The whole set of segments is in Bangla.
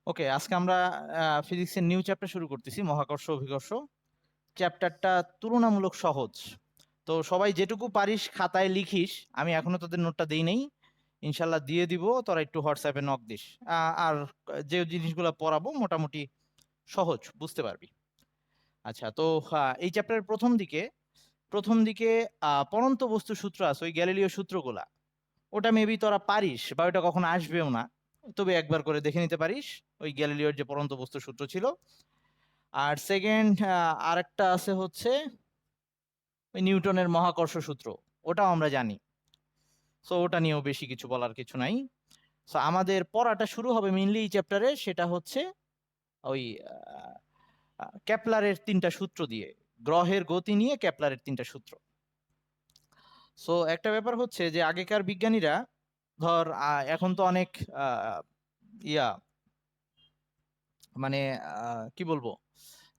ওকে, আজকে আমরা ফিজিক্সের নিউ চ্যাপ্টার শুরু করতেছি, মহাকর্ষ অভিকর্ষ। চ্যাপ্টারটা তুলনামূলক সহজ। তো সবাই যেটুকু পারিস খাতায় লিখিস। আমি এখনো তোদের নোটটা দেই নেই, ইনশাল্লাহ দিয়ে দিব। তোরা একটু হোয়াটসঅ্যাপে নক দিস। আর যে জিনিসগুলো পড়াবো মোটামুটি সহজ, বুঝতে পারবি। আচ্ছা, তো এই চ্যাপ্টারের প্রথম দিকে পরন্ত বস্তু সূত্র আছে, ওই গ্যালিলিও সূত্রগুলা। ওটা মেবি তোরা পারিস, বা ওটা কখনো আসবেও না, তবে একবার করে দেখে নিতে পারিস। ওই গ্যালিলিওর যে পরন্ত বস্তু সূত্র ছিল। আর সেকেন্ড আরেকটা আছে হচ্ছে ওই নিউটনের মহাকর্ষ সূত্র। ওটাও আমরা জানি। সো ওটা নিয়েও বেশি কিছু বলার কিছু নাই। সো আমাদের পড়াটা শুরু হবে মেইনলি এই চ্যাপ্টারে, সেটা হচ্ছে ওই কেপলারের তিনটা সূত্র দিয়ে। গ্রহের গতি নিয়ে কেপলারের তিনটা সূত্র। সো একটা ব্যাপার হচ্ছে যে আগেকার বিজ্ঞানীরা, ধর এখন তো অনেক আহ, ইয়া মানে কি বলবো,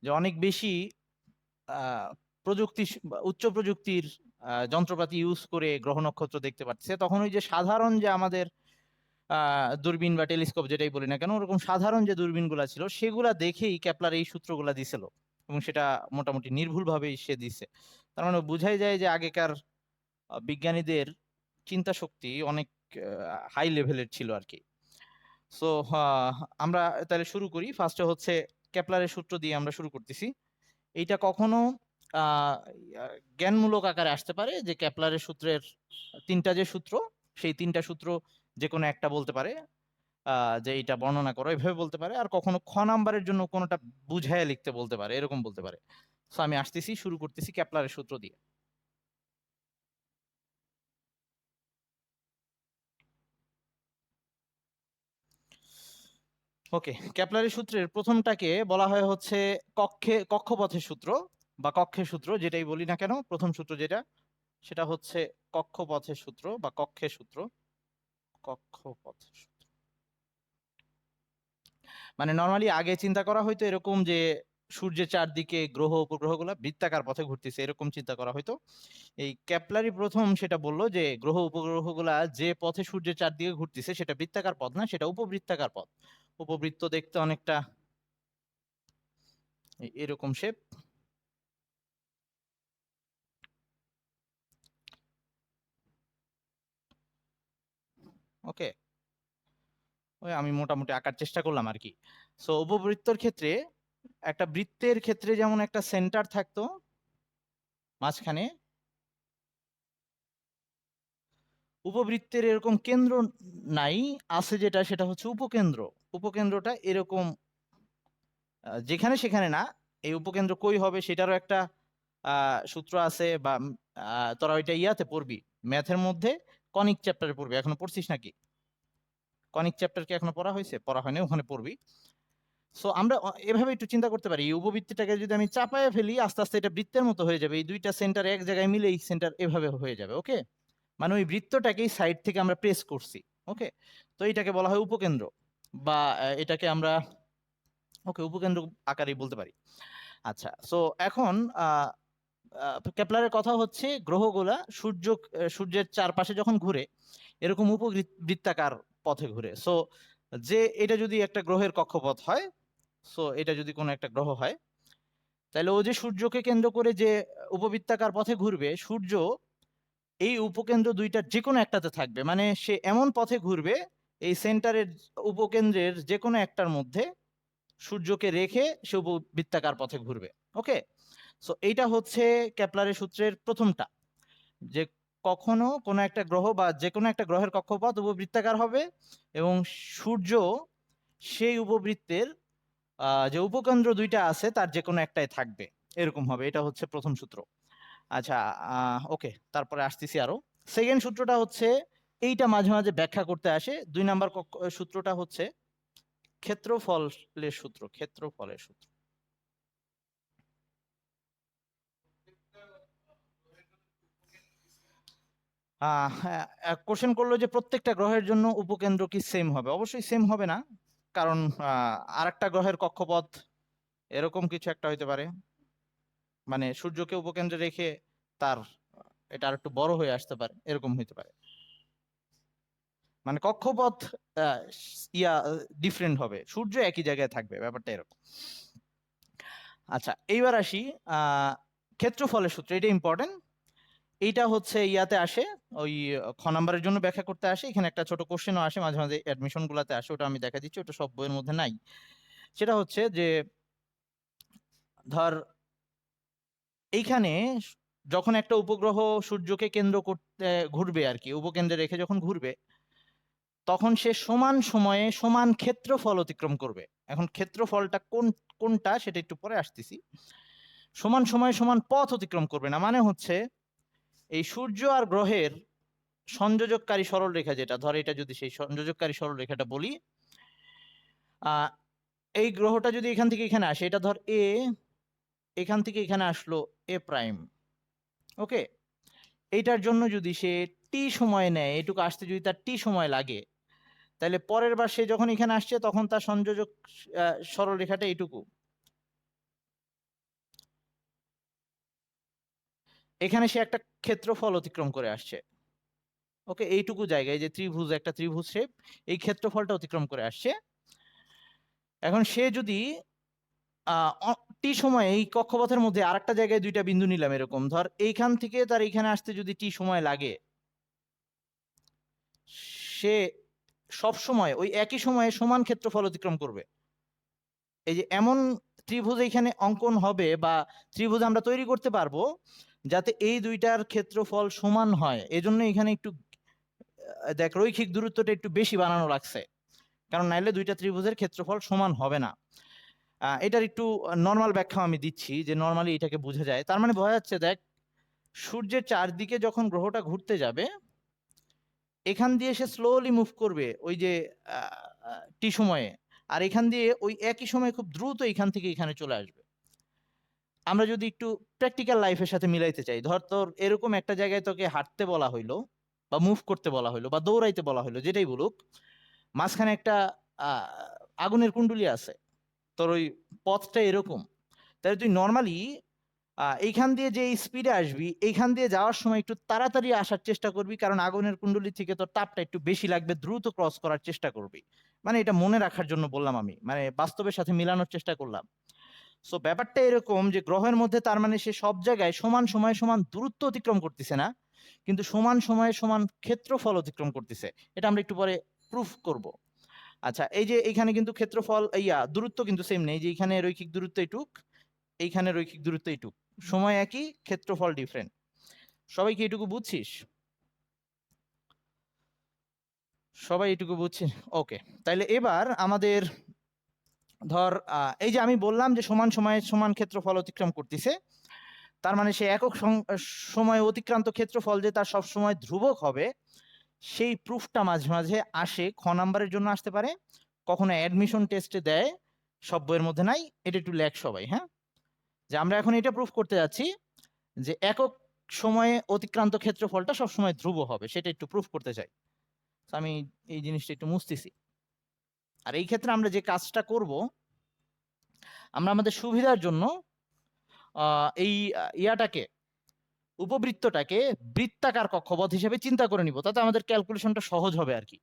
যে অনেক বেশি আহ, প্রযুক্তি, উচ্চ প্রযুক্তির যন্ত্রপাতি ইউজ করে গ্রহ নক্ষত্র দেখতে পাচ্ছে। তখন ওই যে সাধারণ যে আমাদের দূরবীন বা টেলিস্কোপ যেটাই বলি না কেন, ওরকম সাধারণ যে দূরবীনগুলা ছিল সেগুলা দেখেই কেপলার এই সূত্রগুলা দিছিল। এবং সেটা মোটামুটি নির্ভুল ভাবেই সে দিছে। তার মানে বোঝাই যায় যে আগেকার বিজ্ঞানীদের চিন্তা শক্তি অনেক হাই লেভেলের ছিল আর কি। সো আমরা তাহলে শুরু করি। ফার্স্টে হচ্ছে কেপলারের সূত্র দিয়ে আমরা শুরু করতেছি। এইটা কখনো আহ জ্ঞানমূলক আকারে আসতে পারে, যে কেপলারের সূত্রের তিনটা যে সূত্র, সেই তিনটা সূত্র যে কোনো একটা বলতে পারে, যে এটা বর্ণনা করো এভাবে বলতে পারে। আর কখনো খ নাম্বারের জন্য কোনোটা বুঝাইয়া লিখতে বলতে পারে, এরকম বলতে পারে। তো আমি আসতেছি, শুরু করতেছি কেপলারের সূত্র দিয়ে। ওকে, কেপলারের সূত্রের প্রথমটাকে বলা হয় হচ্ছে কক্ষপথের সূত্র বা কক্ষের সূত্র, যেটাই বলি না কেন। প্রথম সূত্র যেটা, সেটা হচ্ছে কক্ষপথের সূত্র বা কক্ষের সূত্র। কক্ষপথের সূত্র মানে নর্মালি আগে চিন্তা করা হয়তো এরকম যে সূর্যের চারদিকে গ্রহ উপগ্রহগুলা বৃত্তাকার পথে ঘুরতেছে, এরকম চিন্তা করা হয়তো। এই কেপলারই প্রথম সেটা বললো যে গ্রহ উপগ্রহগুলা যে পথে সূর্যের চারদিকে ঘুরতেছে সেটা বৃত্তাকার পথ না, সেটা উপবৃত্তাকার পথ। উপবৃত্ত দেখতে অনেকটা এরকম শেপ। ওকে, ওই আমি মোটামুটি আঁকার চেষ্টা করলাম আর কি। সো উপবৃত্তর ক্ষেত্রে, একটা বৃত্তের ক্ষেত্রে যেমন একটা সেন্টার থাকতো মাঝখানে, উপবৃত্তের এরকম কেন্দ্র নাই। আছে যেটা, সেটা হচ্ছে উপকেন্দ্র। উপকেন্দ্রটা এরকম যেখানে সেখানে না। এই উপকেন্দ্র কই হবে সেটারও একটা সূত্র আছে, বা তোরা ওইটা ইয়াতে পড়বি, ম্যাথের মধ্যে কনিক চ্যাপ্টারে পড়বি। এখনো পড়ছিস নাকি? কনিক চ্যাপ্টার কি এখনো পড়া হয়েছে? পড়া হয়নি, ওখানে পড়বি। সো আমরা এভাবে একটু চিন্তা করতে পারি, এই উপবৃত্তটাকে যদি আমি চাপায় ফেলি, আস্তে আস্তে এটা বৃত্তের মতো হয়ে যাবে। এই দুইটা সেন্টার এক জায়গায় মিলে এই সেন্টার এভাবে হয়ে যাবে। ওকে, মানে ওই বৃত্তটাকেই সাইড থেকে আমরা প্রেস করছি। ওকে, তো এটাকে বলা হয় উপকেন্দ্র, বা এটাকে আমরা ওকে উপকেন্দ্র আকারেই বলতে পারি। আচ্ছা, সো এখন কেপলারের কথা হচ্ছে গ্রহগুলা সূর্যের চারপাশে যখন ঘুরে এরকম উপবৃত্তাকার পথে ঘুরে। সো যে এটা যদি একটা গ্রহের কক্ষপথ হয়, সো এটা যদি কোনো একটা গ্রহ হয়, তাহলে ও যে সূর্যকে কেন্দ্র করে যে উপবৃত্তাকার পথে ঘুরবে, সূর্য এই উপকেন্দ্র দুইটার যে কোনো একটাতে থাকবে। মানে সে এমন পথে ঘুরবে, এই সেন্টারের উপকেন্দ্রের যে কোনো একটার মধ্যে সূর্যকে রেখে সে উপবৃত্তাকার পথে ঘুরবে। ওকে, সো এইটা হচ্ছে কেপলারের সূত্রের প্রথমটা, যে কখনো কোনো একটা গ্রহ বা যে কোনো একটা গ্রহের কক্ষপথ উপবৃত্তাকার হবে, এবং সূর্য সেই উপবৃত্তের যে উপকেন্দ্র দুইটা আছে তার যে কোনো একটাই থাকবে, এরকম হবে। এটা হচ্ছে প্রথম সূত্র। আচ্ছা, ওকে, তারপরে আসতেছি আরো। সেকেন্ড সূত্রটা হচ্ছে, এইটা মাঝে মাঝে ব্যাখ্যা করতে আসে। 2 নাম্বার সূত্রটা হচ্ছে ক্ষেত্রফলের সূত্র। ক্ষেত্রফলের সূত্র কোশ্চেন করলো যে প্রত্যেকটা গ্রহের জন্য উপকেন্দ্র কি সেম হবে? অবশ্যই সেম হবে না, কারণ আরেকটা গ্রহের কক্ষপথ এরকম কিছু একটা হইতে পারে। মানে সূর্যকে উপকেন্দ্রে রেখে তার এটা আর একটু বড় হয়ে আসতে পারে, এরকম হইতে পারে। মানে কক্ষপথ ইয়া ডিফারেন্ট হবে, সূর্য একই জায়গায় থাকবে, ব্যাপারটা এরকম। আচ্ছা এইবার আসি ক্ষেত্রফলের সূত্র, এটা ইম্পর্টেন্ট। এইটা হচ্ছে ইয়াতে আসে, ওই নাম্বারের জন্য ব্যাখ্যা করতে আসে। এখানে একটা ছোট কোশ্চেনও আসে মাঝে মাঝে অ্যাডমিশন গুলাতে আসে, ওটা আমি দেখা দিচ্ছি, ওটা সব বইয়ের মধ্যে নাই। সেটা হচ্ছে যে ধর এইখানে যখন একটা উপগ্রহ সূর্যকে কেন্দ্র করতে ঘুরবে আর কি, উপকেন্দ্রে রেখে যখন ঘুরবে, তখন সে সমান সময়ে সমান ক্ষেত্রফল অতিক্রম করবে। এখন ক্ষেত্রফলটা কোনটা সেটা একটু পরে আসতেছি। সমান সময়ে সমান পথ অতিক্রম করবে না, মানে হচ্ছে এই সূর্য আর গ্রহের সংযোজককারী সরলরেখা, যেটা ধর এটা যদি সেই সংযোজককারী সরলরেখাটা বলি, এই গ্রহটা যদি এখান থেকে এখানে আসে, এটা ধর এ, এখান থেকে এখানে আসলো এ প্রাইম, ওকে। এইটার জন্য যদি সে টি সময় নেয়, এটুকু আসতে যদি তার টি সময় লাগে, তাহলে পরের বার সে যখন এখানে আসছে তখন তার সংযোজক সরলরেখাটা এইটুকু, এখানে সে একটা ক্ষেত্রফল অতিক্রম করে আসছে, ওকে। এইটুকু জায়গায় যে ত্রিভুজ, একটা ত্রিভুজ শেপ, এই ক্ষেত্রফলটা অতিক্রম করে আসছে। এখন সে যদি টি সময় এই কক্ষপথের মধ্যে আরেকটা জায়গায় দুইটা বিন্দু নিলাম, এরকম ধর এইখান থেকে তার এইখানে আসতে যদি টি সময় লাগে, সে সব সময় ওই একই সময়ে সমান ক্ষেত্রফল অতিক্রম করবে। এই যে এমন ত্রিভুজ এখানে অঙ্কন হবে বা ত্রিভুজ আমরা তৈরি করতে পারবো যাতে এই দুইটার ক্ষেত্রফল সমান হয়। এজন্য এখানে একটু দেখ রৈখিক দূরত্বটা একটু বেশি বানানো লাগছে, কারণ নাইলে দুইটা ত্রিভুজের ক্ষেত্রফল সমান হবে না। এটার একটু নর্মাল ব্যাখ্যা আমি দিচ্ছি, যে নর্মালি এটাকে বোঝা যায়। তার মানে বোঝা যাচ্ছে, দেখ সূর্যের চারদিকে যখন গ্রহটা ঘুরতে যাবে, এখান দিয়ে সে স্লোলি মুভ করবে ওই যে টি সময়ে, আর এখান দিয়ে ওই একই সময়ে খুব দ্রুত এখান থেকে এখানে চলে আসবে। আমরা যদি একটু প্র্যাকটিক্যাল লাইফের সাথে মিলাইতে চাই, ধর তোর এরকম একটা জায়গায় তোকে হাঁটতে বলা হইলো বা মুভ করতে বলা হইলো বা দৌড়াইতে বলা হইলো, যেটাই বলুক, মাঝখানে একটা আহ, আগুনের কুণ্ডুলি আছে, তোর ওই পথটা এরকম, তাহলে তুই নর্মালি এইখান দিয়ে যে স্পিডে আসবি, এইখান দিয়ে যাওয়ার সময় একটু তাড়াতাড়ি আসার চেষ্টা করবি, কারণ আগুনের কুণ্ডলি থেকে তোর তাপটা একটু বেশি লাগবে, দ্রুত ক্রস করার চেষ্টা করবি। মানে এটা মনে রাখার জন্য বললাম, আমি মানে বাস্তবের সাথে মিলানোর চেষ্টা করলাম। সো ব্যাপারটা এরকম যে গ্রহের মধ্যে তার মানে সে সব জায়গায় সমান সময়ে সমান দূরত্ব অতিক্রম করতেছে না, কিন্তু সমান সময়ে সমান ক্ষেত্রফল অতিক্রম করতেছে। এটা আমরা একটু পরে প্রুফ করব। আচ্ছা এই যে এখানে কিন্তু ক্ষেত্রফল দূরত্ব কিন্তু সেম নেই, যে এখানে রৈখিক দূরত্ব এইটুক, এইখানে রৈখিক দূরত্ব এইটুক, সময় একই, ক্ষেত্রফল ডিফারেন্ট। সবাই কি এটুকু বুঝছিস? সবাই এটুকু বুঝছিস? ওকে। তাইলে এবার আমাদের ধর এই যে আমি বললাম যে সমান সময়ে সমান ক্ষেত্রফল অতিক্রম করতেছে, তার মানে সে একক সময় অতিক্রান্ত ক্ষেত্রফল যে তার সব সময় ধ্রুবক হবে, সেই প্রুফটা মাঝে মাঝে আসে, নাম্বারের জন্য আসতে পারে, কখনো অ্যাডমিশন টেস্টে দেয়, সব বইয়ের মধ্যে নাই। এটা একটু লেখ সবাই, হ্যাঁ, যে আমরা এখন এটা প্রুফ করতে যাচ্ছি যে একক সময়ে অতিক্রান্ত ক্ষেত্রফলটা সবসময় ধ্রুব হবে, সেটা একটু প্রুফ করতে চাই। তো আমি এই জিনিসটা একটু মুছতেছি। আর এই ক্ষেত্রে আমরা যে কাজটা করব, আমরা আমাদের সুবিধার জন্য এই ইয়াটাকে, উপবৃত্তটাকে বৃত্তাকার কক্ষপথ হিসেবে চিন্তা করে নিব, তাতে আমাদের ক্যালকুলেশনটা সহজ হবে আর কি।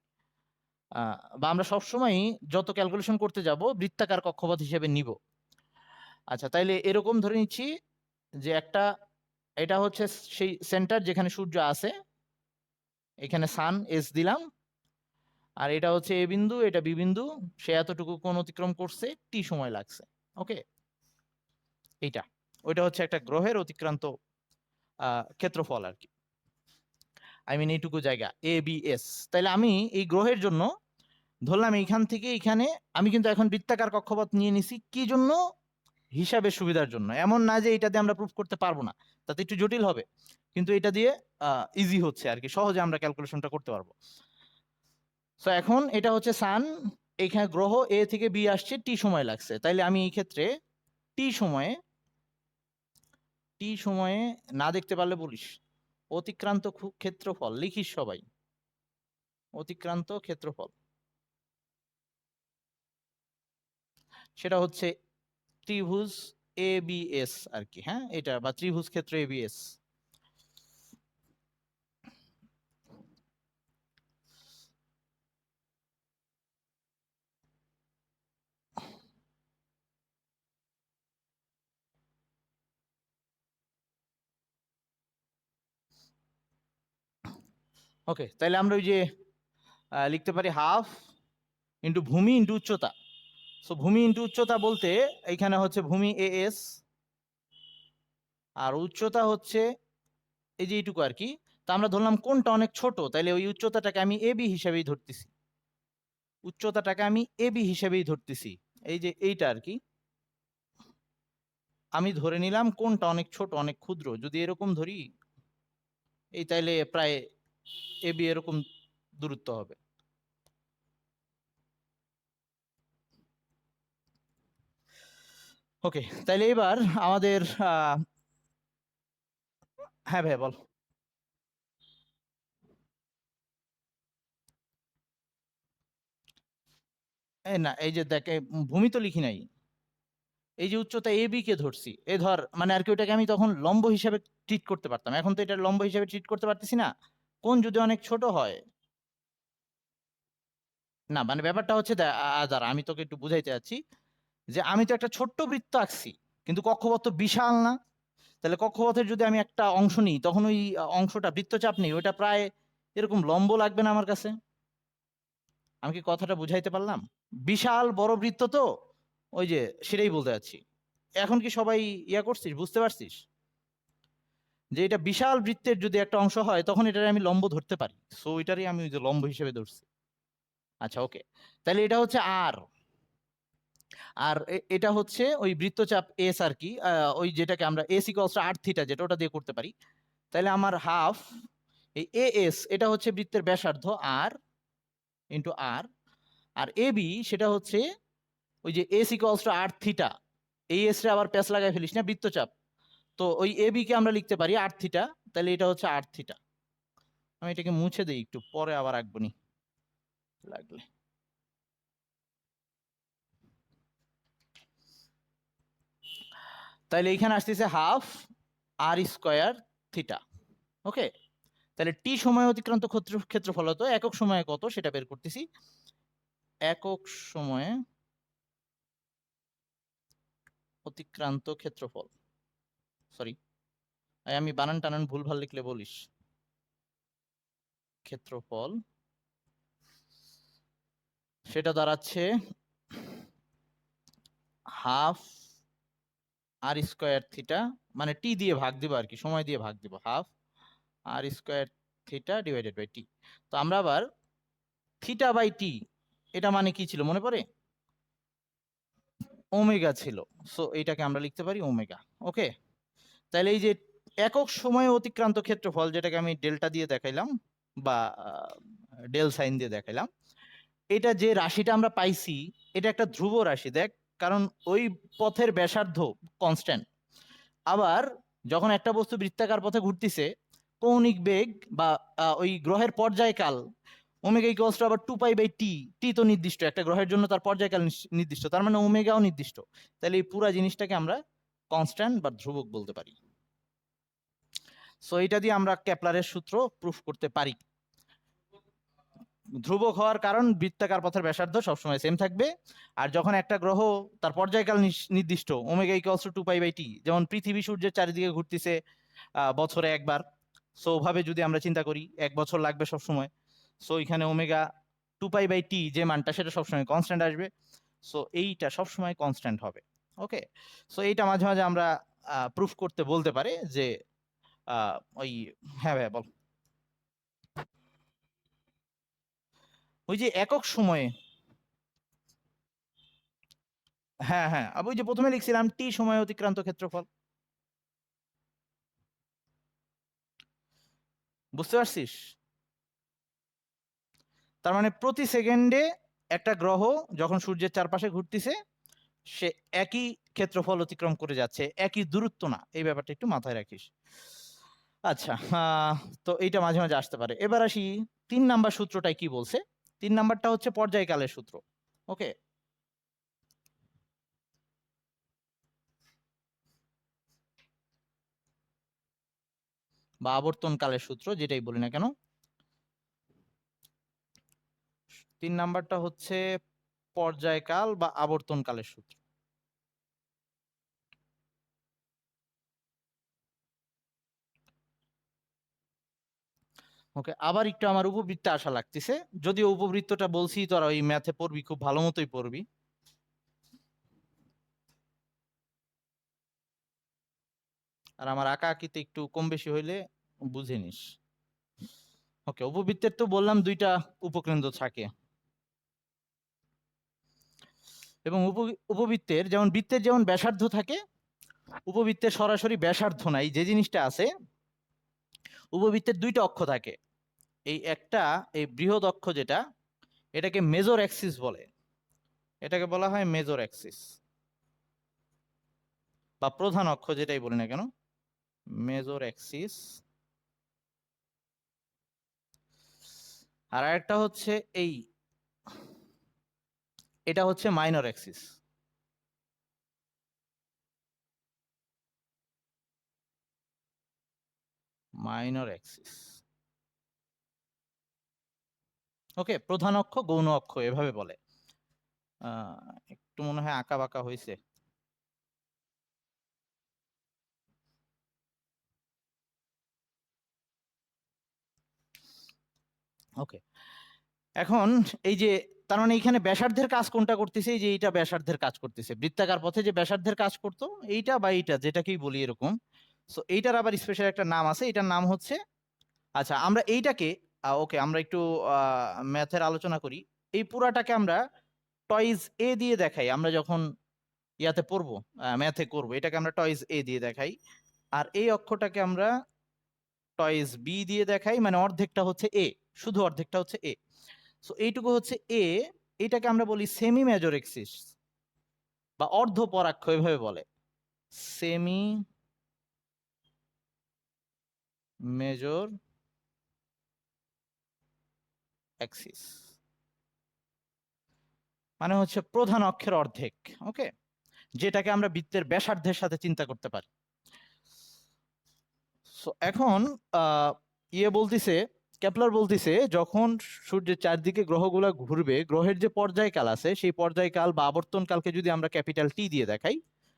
বা আমরা সবসময় যত ক্যালকুলেশন করতে যাব বৃত্তাকার কক্ষপথ হিসেবে নিব। আচ্ছা তাইলে এরকম ধরে নিচ্ছি যে একটা, এটা হচ্ছে সেই সেন্টার যেখানে সূর্য আছে, এখানে সান এস দিলাম, আর এটা হচ্ছে এ বিন্দু, এটা বি বিন্দু, সে এতটুকু কোণ অতিক্রম করছে, টি সময় লাগছে, ওকে। এইটা ওইটা হচ্ছে একটা গ্রহের অতিক্রান্ত ক্ষেত্রফল আর কি, আই মিন এইটুকু জায়গা এ বি এস। তাইলে আমি এই গ্রহের জন্য ধরলাম এইখান থেকে এইখানে, আমি কিন্তু এখন বৃত্তাকার কক্ষপথ নিয়ে নিছি কি জন্য? হিসাবের সুবিধার জন্য। এমন না যে এটা দিয়ে আমরা প্রুফ করতে পারবো না, তাতে একটু জটিল হবে, কিন্তু এটা দিয়ে ইজি হচ্ছে আর কি, সহজে আমরা ক্যালকুলেশনটা করতে পারবো। তো এখন এটা হচ্ছে সান, এখানে গ্রহ এ থেকে বি আসছে, টি সময় লাগছে, তাইলে আমি এই ক্ষেত্রে টি সময়ে, টি সময়ে না দেখতে পারলে বলিস, অতিক্রান্ত ক্ষেত্রফল লিখিস সবাই, অতিক্রান্ত ক্ষেত্রফল সেটা হচ্ছে ত্রিভুজ এ বি এস আর কি, হ্যাঁ, এটা বা ত্রিভুজ ক্ষেত্র এ বি এস। ওকে, তাহলে আমরা ওই যে লিখতে পারি হাফ ইন্টু ভূমি ইন্টু উচ্চতা। সো ভূমি ইন্টু উচ্চতা বলতে এইখানে হচ্ছে ভূমি এএস আর উচ্চতা হচ্ছে এই যে এইটুকু আর কি। তা আমরা ধরলাম কোনটা অনেক ছোট, তাহলে ওই উচ্চতাটাকে আমি এবি হিসেবেই ধরতেছি, উচ্চতাটাকে আমি এবি হিসেবেই ধরতেছি, এই যে এইটা আর কি। আমি ধরে নিলাম কোনটা অনেক ছোট অনেক ক্ষুদ্র, যদি এরকম ধরি এই তাইলে প্রায় এবি এরকম দূরত্ব হবে। ওকে, তাইলে এবার আমাদের হ্যাঁ ভাই বল। এই না, এই যে দেখ ভূমি তো লিখি নাই, এই যে উচ্চতা এ বি কে ধরছি, এ ধর মানে আর কি ওটাকে আমি তখন লম্ব হিসেবে ট্রিট করতে পারতাম, এখন তো এটা লম্ব হিসেবে ট্রিট করতে পারতেছি না। কোন যদি অনেক ছোট হয়, না মানে ব্যাপারটা হচ্ছে দাঁড়া আমি তোকে একটু বুঝাইতে যাচ্ছি, যে আমি তো একটা ছোট্ট বৃত্ত আঁকছি কিন্তু কক্ষপথ তো বিশাল না। তাহলে কক্ষপথের যদি আমি একটা অংশ নিই তখন ওই অংশটা বৃত্তচাপ নেই, ওটা প্রায় এরকম লম্ব লাগবে না আমার কাছে? আমি কি কথাটা বুঝাইতে পারলাম? বিশাল বড় বৃত্ত তো, ওই যে সেটাই বলতে যাচ্ছি। এখন কি সবাই ইয়া করছিস, বুঝতে পারছিস যে এটা বিশাল বৃত্তের যদি একটা অংশ হয় তখন এটারে আমি লম্ব ধরতে পারি, সো এটারই আমি ওই যে লম্ব হিসেবে ধরছি। আচ্ছা ওকে, তাহলে এটা হচ্ছে আর, আর এটা হচ্ছে ওই বৃত্তচাপ এস আর কি, ওই যেটাকে আমরা এস ইকুয়ালস আর থিটা যেটা ওটা দিয়ে করতে পারি। তাহলে আমার হাফ এই এ এস এটা হচ্ছে বৃত্তের ব্যাসার্ধ আর into R, R A B সেটা হচ্ছে ওই যে S equals to R theta, এই এস রে আবার প্যাচ লাগাই ফেলিস না, বৃত্তচাপ। তো ওই এ বি কে আমরা লিখতে পারি আর থিটা, তাহলে এটা হচ্ছে আর থিটা। আমি এটাকে মুছে দিই একটু পরে আবার আঁকবনি লাগলে। তাহলে এইখানে আসতেছে হাফ আর স্কোয়ার থিটা। ওকে, তাহলে টি সময় অতিক্রান্ত ক্ষেত্রফল হতো একক সময়ে কত সেটা বের করতেছি। একক সময়ে অতিক্রান্ত ক্ষেত্রফল, সরি আমি বানান টানান ভুল ভাল লিখলে বলিস। ক্ষেত্রফল সেটা দাঁড়াচ্ছে হাফ আর স্কোয়ার থিটা, মানে টি দিয়ে ভাগ দিব আর কি, সময় দিয়ে ভাগ দিব, half r square theta divided by t. তো আমরা আবার থিটা বাই টি এটা মানে কি ছিল মনে পড়ে? ওমেগা ছিল। সো এইটাকে আমরা লিখতে পারি ওমেগা। ওকে, তাহলে এই যে একক সময়ে অতিক্রান্ত ক্ষেত্রফল যেটাকে আমি ডেল্টা দিয়ে দেখাইলাম বা ডেল সাইন দিয়ে দেখাইলাম, এটা যে রাশিটা আমরা পাইছি এটা একটা ধ্রুব রাশি দেখ, কারণ ওই পথের ব্যাসার্ধ কনস্ট্যান্ট। আবার যখন একটা বস্তু বৃত্তাকার পথে ঘুরতেছে কৌণিক বেগ বা ওই গ্রহের পর্যায়কাল ওমেগা ইকুয়ালস টু আবার 2π/t, টি তো নির্দিষ্ট একটা গ্রহের জন্য, তার পর্যায়কাল নির্দিষ্ট, তার মানে ওমেগাও নির্দিষ্ট। তাহলে এই পুরা জিনিসটাকে আমরা কনস্ট্যান্ট বা ধ্রুবক বলতে পারি। সো এটা দিয়ে আমরা কেপলারের সূত্র প্রুফ করতে পারি। ধ্রুবক হওয়ার কারণ বৃত্তাকার পথের ব্যাসার্ধ সবসময় সেম থাকবে, আর যখন একটা গ্রহ তার পর্যায়কাল নির্দিষ্ট ওমেগা ইকুয়ালস টু 2π/t, যেমন পৃথিবী সূর্যের চারিদিকে ঘুরতেছে বছরে একবার, সো ওভাবে যদি আমরা চিন্তা করি 1 বছর লাগবে সব সময়, সো এখানে ওমেগা 2π/t যে মানটা সেটা সবসময় কনস্ট্যান্ট আসবে, সো এইটা সবসময় কনস্ট্যান্ট হবে। ওকে, সো এইটা মাঝে মাঝে আমরা প্রুফ করতে বলতে পারে যে ওই, হ্যাঁ ভাই বল। ওই যে একক সময়ে, হ্যাঁ হ্যাঁ ওই যে প্রথমে লিখছিলাম টি সময় অতিক্রান্ত ক্ষেত্রফল, বুঝতে পারছিস? তার মানে প্রতি সেকেন্ডে একটা গ্রহ যখন সূর্যের চারপাশে ঘুরতেছে সে একই ক্ষেত্রফল অতিক্রম করে যাচ্ছে, একই দূরত্ব না, এই ব্যাপারটা একটু মাথায় রাখিস। আচ্ছা, তো এইটা মাঝে মাঝে আসতে পারে। এবার আসি 3 নাম্বার সূত্রটাই কি বলছে। 3 নাম্বারটা হচ্ছে পর্যায়কালের সূত্র। ওকে, বা আবর্তনকালের সূত্র যেটাই বলি না কেন। 3 নাম্বারটা হচ্ছে পর্যায়কাল বা আবর্তনকালের সূত্র। ওকে, আবার একটু আমার উপবৃত্তে আসা লাগতেছে, যদিও উপবৃত্তটা বলছি তোরা ওই ম্যাথে পড়বি, খুব ভালো মতোই পড়বি। আর আমার আঁকা আঁকিতে একটু কম বেশি হইলে বুঝে নিস। ওকে, উপবৃত্তের তো বললাম দুইটা উপকেন্দ্র থাকে, এবং উপবৃত্তের যেমন বৃত্তের যেমন ব্যাসার্ধ থাকে, উপবৃত্তের সরাসরি ব্যাসার্ধ নাই যে জিনিসটা আছে, উপবৃত্তের দুইটা অক্ষ থাকে। এই একটা, এই বৃহৎ অক্ষ যেটা, এটাকে মেজর অ্যাক্সিস বলে, এটাকে বলা হয় মেজর অ্যাক্সিস বা প্রধান অক্ষ, যেটাই বলি না কেন, মেজর অ্যাক্সিস। আর একটা হচ্ছে এই, এটা হচ্ছে মাইনর অ্যাক্সিস। মাইনর অ্যাক্সিস, ওকে, প্রধান অক্ষ গৌণ অক্ষ এভাবে বলে। একটু মনে হয় আঁকা বাঁকা হয়েছে। ওকে, এখন এই যে, তার মানে এখানে ব্যাসার্ধের কাজ কোনটা করতেছে, এই যে এইটা ব্যাসার্ধের কাজ করতেছে, বৃত্তাকার পথে যে ব্যাসার্ধের কাজ করতো এইটা বা এইটা যেটাকেই বলি এরকম। সো এইটার আবার স্পেশাল একটা নাম আছে, এটার নাম হচ্ছে, আচ্ছা আমরা এইটাকে, ওকে আমরা একটু ম্যাথের আলোচনা করি। এই পুরাটাকে আমরা টয়েস এ দিয়ে দেখাই, আমরা যখন ইয়াতে পড়বো, ম্যাথে করবো, এটাকে আমরা টয়েস এ দিয়ে দেখাই। আর এই অক্ষটাকে আমরা টয়েস বি দিয়ে দেখাই, মানে অর্ধেকটা হচ্ছে এ, শুধু অর্ধেকটা হচ্ছে এ। সো এইটুকু হচ্ছে এ, এটাকে আমরা বলি সেমি মেজর এক্সিস বা অর্ধ পরাক্ষ এভাবে বলে, সেমি মেজর অ্যাক্সিস, মানে হচ্ছে প্রধান অক্ষের অর্ধেক। ওকে, যেটাকে আমরা বৃত্তের ব্যাসার্ধের সাথে চিন্তা করতে পারি। সো এখন ইয়ে বলতিছে, কেপলার বলতিছে যখন সূর্যের চারদিকে গ্রহগুলা ঘুরবে, গ্রহের যে পর্যায়কাল আছে সেই পর্যায়কাল বা আবর্তনকালকে যদি আমরা ক্যাপিটাল টি দিয়ে দেখাই,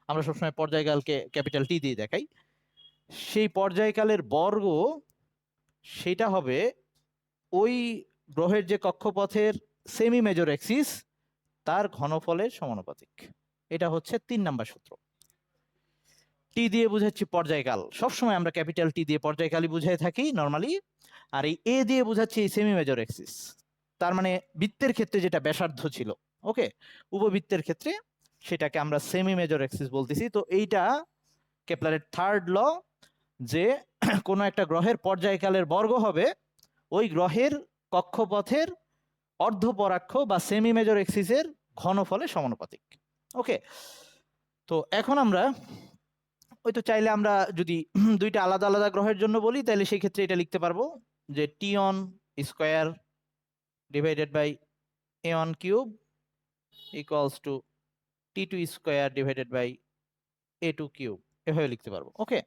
আমরা সবসময় পর্যায়কালকে ক্যাপিটাল টি দিয়ে দেখাই, সেই পর্যায়কালের বর্গ সেটা হবে ওই গ্রহের যে কক্ষপথের সেমি মেজর অ্যাক্সিস তার ঘনফলের সমানুপাতিক। এটা হচ্ছে 3 নাম্বার সূত্র। টি দিয়ে বুঝাচ্ছি পর্যায়কাল, সবসময় আমরা ক্যাপিটাল টি দিয়ে পর্যায়কালই বুঝাই থাকি নর্মালি। আর এই এ দিয়ে বুঝাচ্ছি এই সেমি মেজর অ্যাক্সিস, তার মানে বৃত্তের ক্ষেত্রে যেটা ব্যাসার্ধ ছিল, ওকে, উপবৃত্তের ক্ষেত্রে সেটাকে আমরা সেমি মেজর অ্যাক্সিস বলতেছি। তো এইটা কেপলারের থার্ড ল, যে কোনো একটা গ্রহের পর্যায়কালের বর্গ হবে ওই গ্রহের কক্ষপথের অর্ধপরাক্ষ বা সেমি মেজর এক্সিসের ঘনফলের সমানুপাতিক। ওকে, তো এখন আমরা ওই তো চাইলে আমরা যদি দুইটা আলাদা আলাদা গ্রহের জন্য বলি তাহলে সেই ক্ষেত্রে এটা লিখতে পারবো যে T one square divided by A one cube equals to T two square divided by A two cube, এভাবে লিখতে পারবো। ওকে,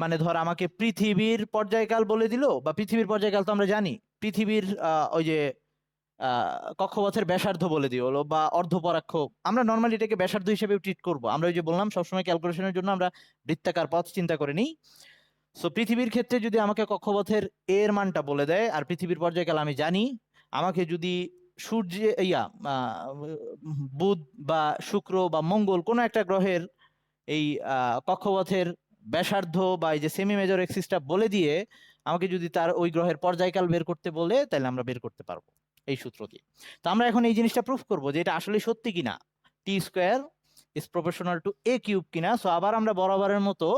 মানে ধর আমাকে পৃথিবীর পর্যায়কাল বলে দিল, বা পৃথিবীর পর্যায়কাল তো আমরা জানি, পৃথিবীর ওই যে কক্ষপথের ব্যাসার্ধ বলে দিও বা অর্ধপরাক্ষ, আমরা নর্মালি এটাকে ব্যাসার্ধ হিসেবে ট্রিট করব। আমরা ওই যে বললাম সবসময় ক্যালকুলেশনের জন্য আমরা বৃত্তাকার পথ চিন্তা করে নিই। সো পৃথিবীর ক্ষেত্রে যদি আমাকে কক্ষপথের এর মানটা বলে দেয় আর পৃথিবীর পর্যায়কাল আমি জানি, আমাকে যদি সূর্যে বুধ বা শুক্র বা মঙ্গল কোনো একটা গ্রহের এই কক্ষপথের ব্যাসার্ধ বা এই যে সেমি মেজর এক্সিসটা বলে দিয়ে আমাকে যদি তার ওই গ্রহের পর্যায়কাল বের করতে বলে, তাহলে আমরা বের করতে পারবো এই সূত্র দিয়ে। তো আমরা এখন এই জিনিসটা প্রুফ করব যে এটা আসলে সত্যি কিনা, T square is proportional to A cube কিনা। সো আবার আমরা বরাবরের মতো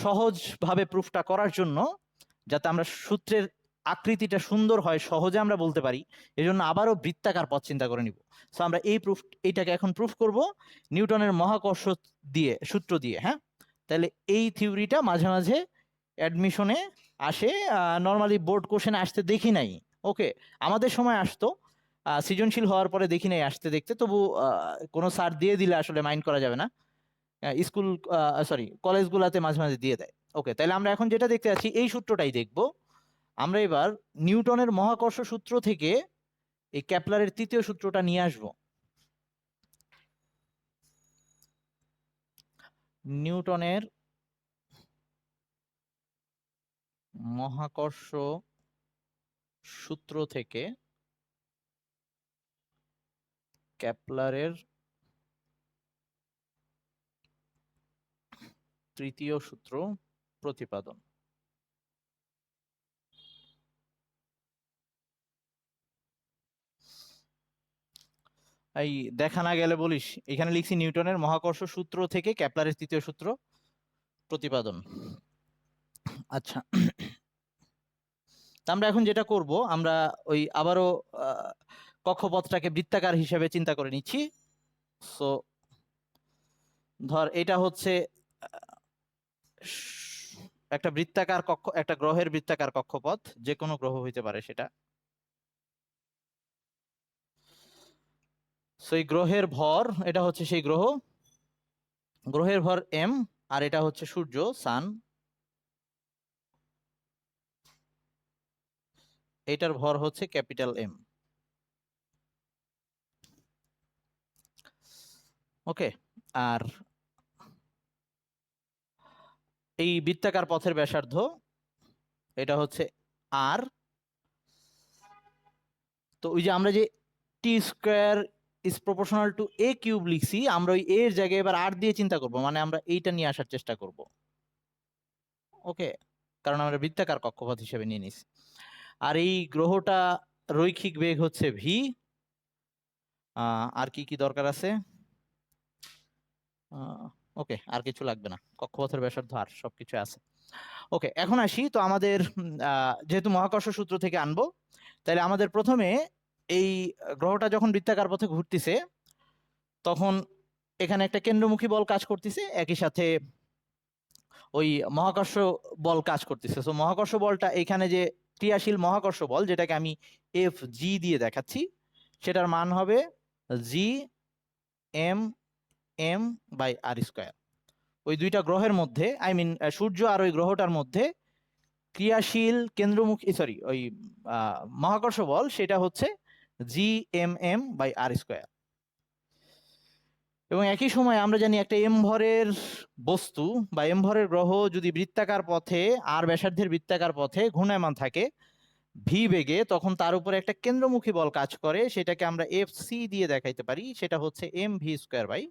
সহজভাবে প্রুফটা করার জন্য, যাতে আমরা সূত্রের আকৃতিটা সুন্দর হয়, সহজে আমরা বলতে পারি, এজন্য আবারও বৃত্তাকার পথ চিন্তা করে নিব। সো আমরা এইটাকে এখন প্রুফ করব নিউটনের মহাকর্ষ দিয়ে, সূত্র দিয়ে। হ্যাঁ, তাহলে এই থিওরিটা মাঝে মাঝে অ্যাডমিশনে আসে, নর্মালি বোর্ড কোশ্চেনে আসতে দেখি নাই। ওকে, আমাদের সময় আসতো, সৃজনশীল হওয়ার পরে দেখি নাই আসতে দেখতে, তবু কোনো স্যার দিয়ে দিলে আসলে মাইন্ড করা যাবে না, স্কুল সরি কলেজগুলোতে মাঝে মাঝে দিয়ে দেয়। ওকে, তাহলে আমরা এখন যেটা দেখতে যাচ্ছি এই সূত্রটাই দেখব। আমরা এবার নিউটনের মহাকর্ষ সূত্র থেকে এই ক্যাপলারের তৃতীয় সূত্রটা নিয়ে আসব। নিউটনের মহাকর্ষ সূত্র থেকে কেপলারের তৃতীয় সূত্র প্রতিপাদন। এই দেখা না গেলে বলিস, এখানে লিখছি নিউটনের মহাকর্ষ সূত্র থেকে কেপলারের তৃতীয় সূত্র প্রতিপাদন। আচ্ছা, আমরা এখন যেটা করব, আমরা ওই আবারও কক্ষপথটাকে বৃত্তাকার হিসেবে চিন্তা করে নিচ্ছি। সো ধর এটা হচ্ছে একটা বৃত্তাকার কক্ষ, একটা গ্রহের বৃত্তাকার কক্ষপথ, যে কোনো গ্রহ হইতে পারে সেটা। সেই গ্রহের ভর, এটা হচ্ছে সেই গ্রহ, গ্রহের ভর m, আর এটা হচ্ছে সূর্য, সান, এটার ভর হচ্ছে ক্যাপিটাল M। ওকে, আর এই বৃত্তাকার পথের ব্যাসার্ধ এটা হচ্ছে r। তো ওই যে আমরা যে T square is proportional to a cube লিখছি, আমরা ওই এর জায়গায় এবার r দিয়ে চিন্তা করব, মানে আমরা এইটা নিয়ে আসার চেষ্টা করব। ওকে, কারণ আমরা বৃত্তাকার কক্ষপথ হিসেবে নিয়ে নিছি। আর এই গ্রহটা রৈখিক বেগ হচ্ছে v। আর কি কি দরকার আছে? ওকে, আর কিছু লাগবে না, কক্ষপথের ব্যাসার্ধ আর সবকিছু আছে। ওকে, এখন আসি তো আমাদের যেহেতু মহাকর্ষ সূত্র থেকে আনবো, তাহলে আমাদের প্রথমে এই গ্রহটা যখন বৃত্তাকার পথে ঘুরতেছে তখন এখানে একটা কেন্দ্রমুখী বল কাজ করতেছে, একই সাথে ওই মহাকর্ষ বল কাজ করতেছে। সো মহাকর্ষ বলটা এখানে যে ক্রিয়াশীল মহাকর্ষ বল, যেটাকে আমি এফ জি দিয়ে দেখাচ্ছি, সেটার মান হবে G M M by R square. ওই দুইটা গ্রহের মধ্যে, আই মিন সূর্য আর ওই গ্রহটার মধ্যে ক্রিয়াশীল কেন্দ্রমুখী, সরি, ওই মহাকর্ষ বল, সেটা হচ্ছে G M M by R square. এবং একই সময় আমরা জানি একটা এম ভরের বস্তু বা এম ভরের গ্রহ যদি বৃত্তাকার পথে আর ব্যাসার্ধের বৃত্তাকার পথে ঘূর্ণায়মান থাকে ভি বেগে, তখন তার উপরে একটা কেন্দ্রমুখী বল কাজ করে, সেটাকে আমরা এফ সি দিয়ে দেখাইতে পারি, সেটা হচ্ছে এম ভি স্কোয়ার বাই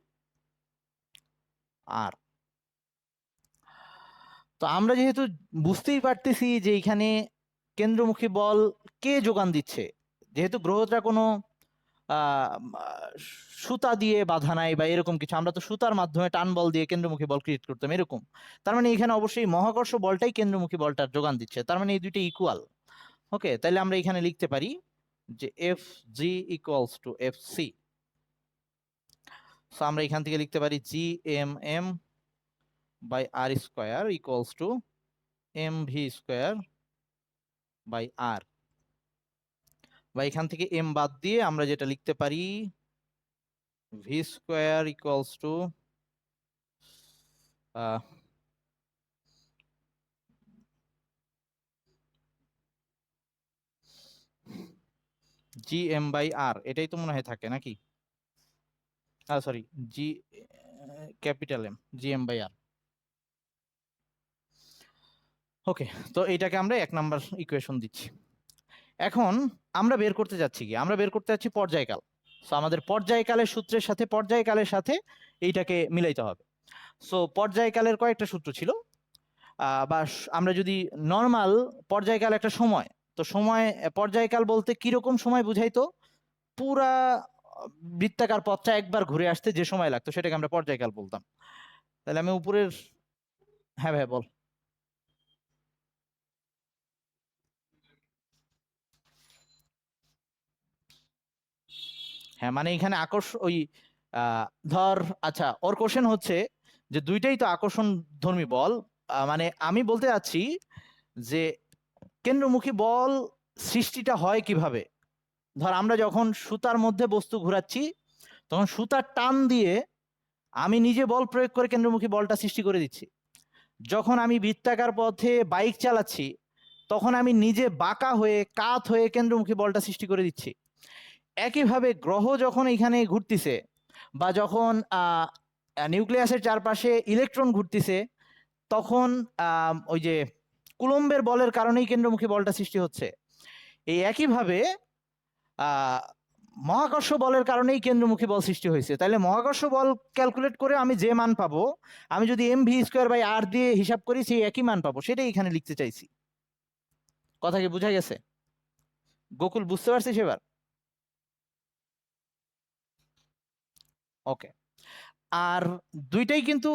আর। তো আমরা যেহেতু বুঝতেই পারতেছি যে এখানে কেন্দ্রমুখী বল কে যোগান দিচ্ছে, যেহেতু গ্রহটা কোনো সুতা দিয়ে বাঁধা নাই বা এরকম কিছু, আমরা তো সুতার মাধ্যমে টান বল দিয়ে কেন্দ্রমুখী বল ক্রিয়েট করতাম এরকম, তার মানে এখানে অবশ্যই মহাকর্ষ বলটাই কেন্দ্রমুখী বলটার যোগান দিচ্ছে, তার মানে এই দুইটা ইকুয়াল। ওকে, তাহলে আমরা এখানে লিখতে পারি যে F G equals to F C. So আমরা এখান থেকে লিখতে পারি G M M by R square equals to M V square by R. বা এখান থেকে এম বাদ দিয়ে আমরা যেটা লিখতে পারি V square equals to G M by R, এটাই তো মনে হয় থাকে নাকি? Sorry, G capital M, G M by R. Okay, তো এইটাকে আমরা 1 নাম্বার ইকুয়েশন দিচ্ছি। এখন আমরা বের করতে যাচ্ছি কি, আমরা বের করতে যাচ্ছি পর্যায়কাল। সো আমাদের পর্যায়কালের সূত্রের সাথে পর্যায়কালের সাথে এইটাকে মিলাইতে হবে। সো পর্যায়কালের কয়েকটা সূত্র ছিল, বা আমরা যদি নর্মাল পর্যায়কাল একটা সময়, তো সময় পর্যায়কাল বলতে কিরকম সময় বুঝাইতো, পুরা বৃত্তাকার পথটা একবার ঘুরে আসতে যে সময় লাগতো সেটাকে আমরা পর্যায়কাল বলতাম। তাহলে আমি উপরের, হ্যাঁ ভাই বল। হ্যাঁ, মানে এখানে আকর্ষণ ওই ধর, আচ্ছা ওর কোশ্চেন হচ্ছে যে দুইটাই তো আকর্ষণ ধর্মী বল, মানে আমি বলতে চাচ্ছি যে কেন্দ্রমুখী বল সৃষ্টিটা হয় কিভাবে। ধর আমরা যখন সুতার মধ্যে বস্তু ঘোরাচ্ছি তখন সুতার টান দিয়ে আমি নিজে বল প্রয়োগ করে কেন্দ্রমুখী বলটা সৃষ্টি করে দিচ্ছি। যখন আমি বৃত্তাকার পথে বাইক চালাচ্ছি তখন আমি নিজে বাঁকা হয়ে কাত হয়ে কেন্দ্রমুখী বলটা সৃষ্টি করে দিচ্ছি। একইভাবে গ্রহ যখন এখানে ঘুরতেছে বা যখন নিউক্লিয়াসের চারপাশে ইলেকট্রন ঘুরতেছে, তখন ওই যে কুলম্বের বলের কারণেই কেন্দ্রমুখী বলটা সৃষ্টি হচ্ছে। এই একইভাবে মহাকর্ষ বলের কারণেই কেন্দ্রমুখী বল সৃষ্টি হয়েছে। তাহলে মহাকর্ষ বল ক্যালকুলেট করে আমি যে মান পাবো, আমি যদি mv²/r দিয়ে হিসাব করি সেই একই মান পাবো, সেটাই এখানে লিখতে চাইছি। কথা কি বোঝা গেছে? গোকুল বুঝতে পারছিস এবার? ওকে। আর দুইটাই কিন্তু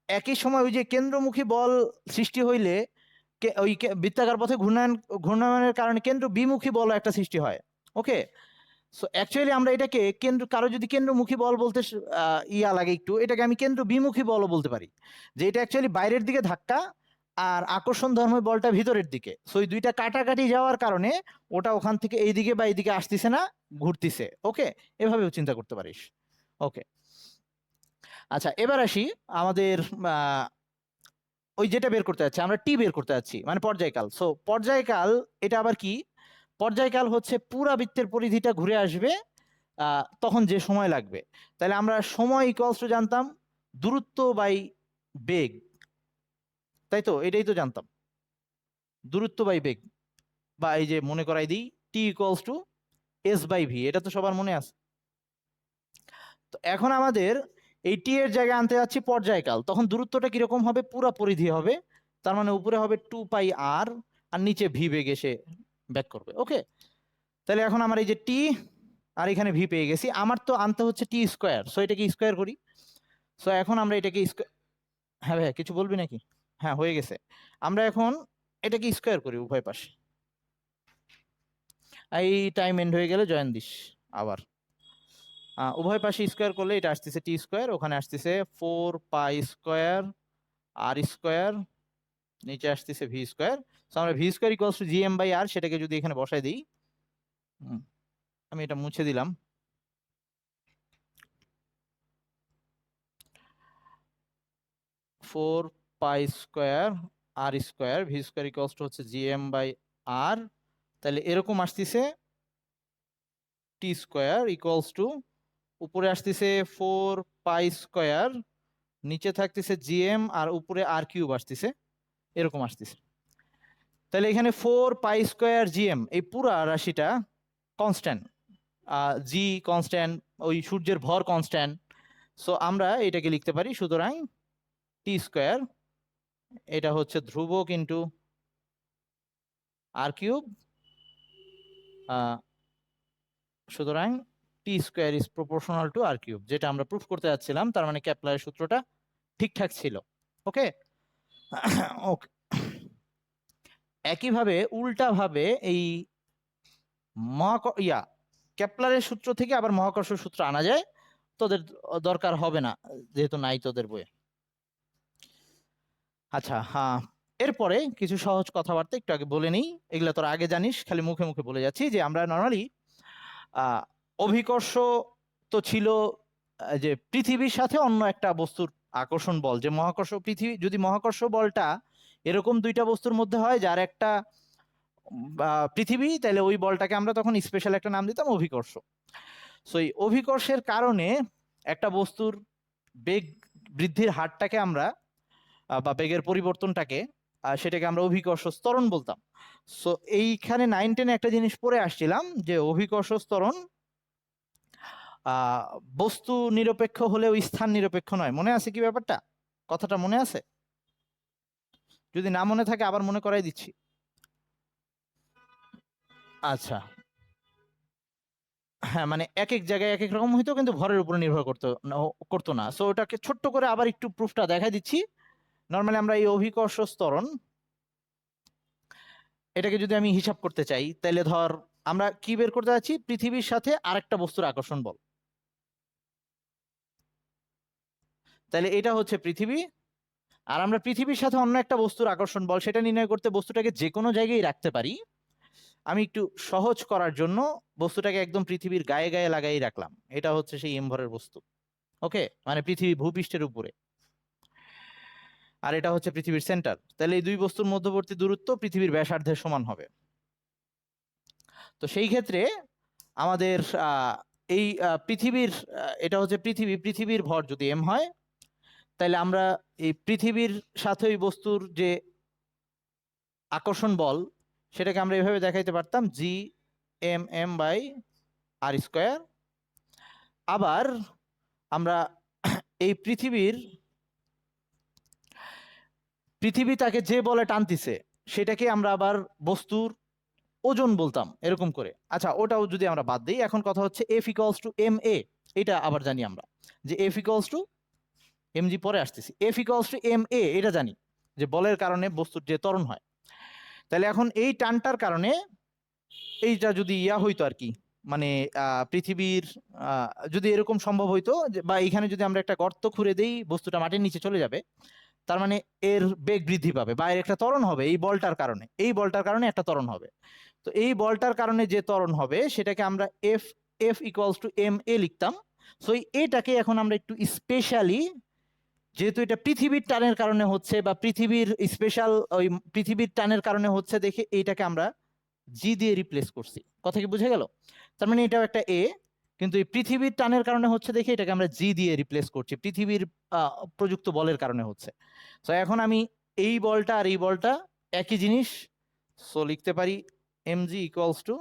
একই সময় ওই যে কেন্দ্রমুখী বল সৃষ্টি হইলে ওই বৃত্তাকার পথে ঘূর্ণায়নের কারণে কেন্দ্র বিমুখী বল একটা সৃষ্টি হয়। ওকে, সো অ্যাকচুয়ালি আমরা এটাকে কারো যদি কেন্দ্রমুখী বল বলতে ইয়া লাগে একটু, এটাকে আমি কেন্দ্র বিমুখী বলও বলতে পারি, যে এটা অ্যাকচুয়ালি বাইরের দিকে ধাক্কা আর আকর্ষণ ধর্মের বলটা ভিতরের দিকে। সো এই দুইটা কাটাকাটি যাওয়ার কারণে ওটা ওখান থেকে এইদিকে বা এইদিকে আসতেছে না, ঘুরতেছে। ওকে, এভাবেও চিন্তা করতে পারিস। ওকে, আচ্ছা এবার আসি আমাদের ওই যেটা বের করতে যাচ্ছি আমরা, টি বের করতে যাচ্ছি, মানে পর্যায়কাল। সো পর্যায়কাল এটা আবার কি? পর্যায়কাল হচ্ছে পুরা বৃত্তের পরিধিটা ঘুরে আসবে তখন যে সময় লাগবে। তাহলে আমরা সময় ইকুয়ালস টু জানতাম দূরত্ব বাই বেগ, তাই তো? এটাই তো জানতাম, দূরত্ব বাই বেগ। বা এই যে মনে করাই দিই, টি ইকুয়ালস টু s/v, এটা তো সবার মনে আছে। তো এখন আমাদের এই টি এর জায়গায় আনতে যাচ্ছি পর্যায়কাল, তখন দূরত্বটা কিরকম হবে? পুরা পরিধি হবে, তার মানে উপরে হবে 2πr আর নিচে ভি বেগ এসে ব্যাক করবে। ওকে, তাহলে এখন আমার এই যে টি আর এখানে ভি পেয়ে গেছি, আমার তো আনতে হচ্ছে টি স্কোয়ার। সো এটাকে স্কোয়ার করি। সো এখন আমরা এটাকে হ্যাঁ ভাইয়া কিছু বলবি নাকি? হ্যাঁ হয়ে গেছে। আমরা এখন এটাকে স্কোয়ার করি উভয় পাশে। এই টাইম এন্ড হয়ে গেলে জয়েন দিস আবার। উভয় পাশে স্কোয়ার করলে এটা আসতেছে টি স্কোয়ার, ওখানে আসতেছে 4π² আর স্কোয়ার, নিচে আসতেছে ভি স্কোয়ার। সো আমরা V square equals two gm/r সেটাকে যদি এখানে বসাই দিই, আমি এটা মুছে দিলাম। Four pi square R square, V square equals to হচ্ছে gm/r। তাহলে এরকম আসতেছে টি স্কোয়ার ইকুয়ালস টু, উপরে আসতেছে 4π², নিচে থাকতেছে জিএম আর উপরে r³ আসতেছে, এরকম আসতেছে। তাহলে এখানে 4π² gm, এই পুরা রাশিটা কনস্ট্যান্ট, জি কনস্ট্যান্ট, ওই সূর্যের ভর কনস্ট্যান্ট। সো আমরা এটাকে লিখতে পারি, সুতরাং টি স্কোয়ার এটা হচ্ছে ধ্রুবক ইন্টু r³, সুতরাং T square is proportional to r³, যেটা আমরা প্রুফ করতে যাচ্ছিলাম। তার মানে কেপলারের সূত্রটা ঠিকঠাক ছিল। ওকে ওকে, একইভাবে উল্টাভাবে এই কেপলারের সূত্র থেকে আবার মহাকর্ষ সূত্র আনা যায়, তোদের দরকার হবে না যেহেতু নাই তোদের বইয়ে। আচ্ছা হ্যাঁ, এরপরে কিছু সহজ কথাবার্তা একটু আগে বলে নিই, এগুলো তোর আগে জানিস, খালি মুখে মুখে বলে যাচ্ছি। যে আমরা নর্মালি অভিকর্ষ তো ছিল যে পৃথিবীর সাথে অন্য একটা বস্তুর আকর্ষণ বল, যে মহাকর্ষ পৃথিবী, যদি মহাকর্ষ বলটা এরকম দুইটা বস্তুর মধ্যে হয় যার একটা পৃথিবী, তাহলে ওই বলটাকে আমরা তখন স্পেশাল একটা নাম দিতাম অভিকর্ষ। সো এই অভিকর্ষের কারণে একটা বস্তুর বেগ বৃদ্ধির হারটাকে আমরা বা বেগের পরিবর্তনটাকে সেটাকে আমরা অভিকর্ষ ত্বরণ বলতাম। সো এইখানে 9-10 একটা জিনিস পড়ে আসছিলাম, যে অভিকর্ষ ত্বরণ বস্তু নিরপেক্ষ হলেও স্থান নিরপেক্ষ নয়। মনে আছে কি ব্যাপারটা? কথাটা মনে আছে? যদি না মনে থাকে আবার মনে করাই দিচ্ছি। আচ্ছা হ্যাঁ, মানে এক এক জায়গায় এক এক রকম হইতো, কিন্তু ভরের উপর নির্ভর করতো না। সো ওটাকে ছোট্ট করে আবার একটু প্রুফটা দেখাই দিচ্ছি। নর্মালি আমরা এই অভিকর্ষ ত্বরণ এটাকে যদি আমি হিসাব করতে চাই, তাহলে ধর আমরা কি বের করতে যাচ্ছি? পৃথিবীর সাথে আরেকটা বস্তুর আকর্ষণ বল। তাহলে এটা হচ্ছে পৃথিবী, আর আমরা পৃথিবীর সাথে অন্য একটা বস্তুর আকর্ষণ বল সেটা নির্ণয় করতে বস্তুটাকে যে কোনো জায়গায় রাখতে পারি। আমি একটু সহজ করার জন্য বস্তুটাকে একদম পৃথিবীর গায়ে গায়ে লাগাই রাখলাম। এটা হচ্ছে সেই এম ভরের বস্তু। ওকে, মানে পৃথিবী ভূপৃষ্ঠের উপরে, আর এটা হচ্ছে পৃথিবীর সেন্টার। তাহলে এই দুই বস্তুর মধ্যবর্তী দূরত্ব পৃথিবীর ব্যাসার্ধের সমান হবে। তো সেই ক্ষেত্রে আমাদের এই পৃথিবীর এটা হচ্ছে পৃথিবীর ভর যদি এম হয়, তাহলে আমরা এই পৃথিবীর সাথে ওই বস্তুর যে আকর্ষণ বল, সেটাকে আমরা এভাবে দেখাইতে পারতাম G M M by R square. আবার আমরা এই পৃথিবী তাকে যে বলে টানতিছে সেটাকে আমরা আবার বস্তুর ওজন বলতাম এরকম করে। আচ্ছা, ওটাও যদি আমরা বাদ দিই, এখন কথা হচ্ছে F equals to M A. এটা আবার জানি আমরা যে F equals to M G, পরে আসতেছি। F equals to M A এটা জানি যে বলের কারণে বস্তুর যে ত্বরণ হয়। তাহলে এখন এই টানটার কারণে এইটা যদি ইয়া হইতো আর কি, মানে পৃথিবীর যদি এরকম সম্ভব হইতো বা এখানে যদি আমরা একটা গর্ত খুঁড়ে দেই, বস্তুটা মাটির নিচে চলে যাবে, তার মানে এর বেগ বৃদ্ধি পাবে বা এর একটা ত্বরণ হবে এই বলটার কারণে। এই বলটার কারণে একটা ত্বরণ হবে। তো এই বলটার কারণে যে ত্বরণ হবে সেটাকে আমরা F F equals to M A লিখতাম। সো এটাকে এখন আমরা একটু স্পেশালি, যেহেতু এটা পৃথিবীর টানের কারণে হচ্ছে বা পৃথিবীর স্পেশাল ওই পৃথিবীর টানের কারণে হচ্ছে দেখে এইটাকে আমরা জি দিয়ে রিপ্লেস করছি। কথা কি বুঝে গেল? তার মানে এটাও একটা এ, কিন্তু এই পৃথিবীর টানের কারণে হচ্ছে দেখে এটাকে আমরা জি দিয়ে রিপ্লেস করছি, পৃথিবীর প্রযুক্ত বলের কারণে হচ্ছে। তো এখন আমি এই বলটা আর এই বলটা একই জিনিস, সো লিখতে পারি M G equals to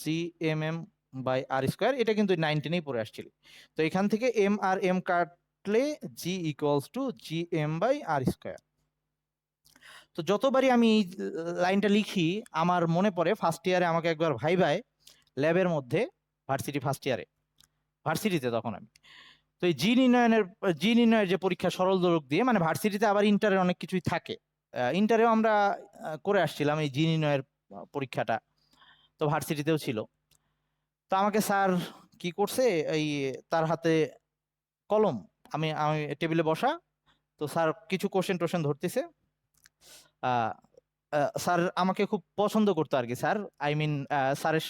G M M by R square. এটা কিন্তু 19-এই পড়ে আসছিল। তো এখান থেকে এম আর এম কাটলে G equals to G M by R square. তো যতবারই আমি এই লাইনটা লিখি আমার মনে পড়ে ফার্স্ট ইয়ারে আমাকে একবার ভাইভায় ল্যাবের মধ্যে, ভার্সিটি ফার্স্ট ইয়ারে, ভার্সিটিতে তখন আমি, তো এই জি নির্ণয়ের যে পরীক্ষা সরল দোলক দিয়ে, মানে ভার্সিটিতে আবার ইন্টারের অনেক কিছুই থাকে, ইন্টারেও আমরা করে আসছিলাম এই জি নির্ণয়ের পরীক্ষাটা, তো ভার্সিটিতেও ছিল। তো আমাকে স্যার কি করছে, এই তার হাতে কলম, আমি আমি টেবিলে বসা, তো স্যার কিছু কোশ্চেন টোশ্চেন ধরতেছে। স্যার আমাকে খুব পছন্দ করতো আর কি। স্যার আই মিন স্যারের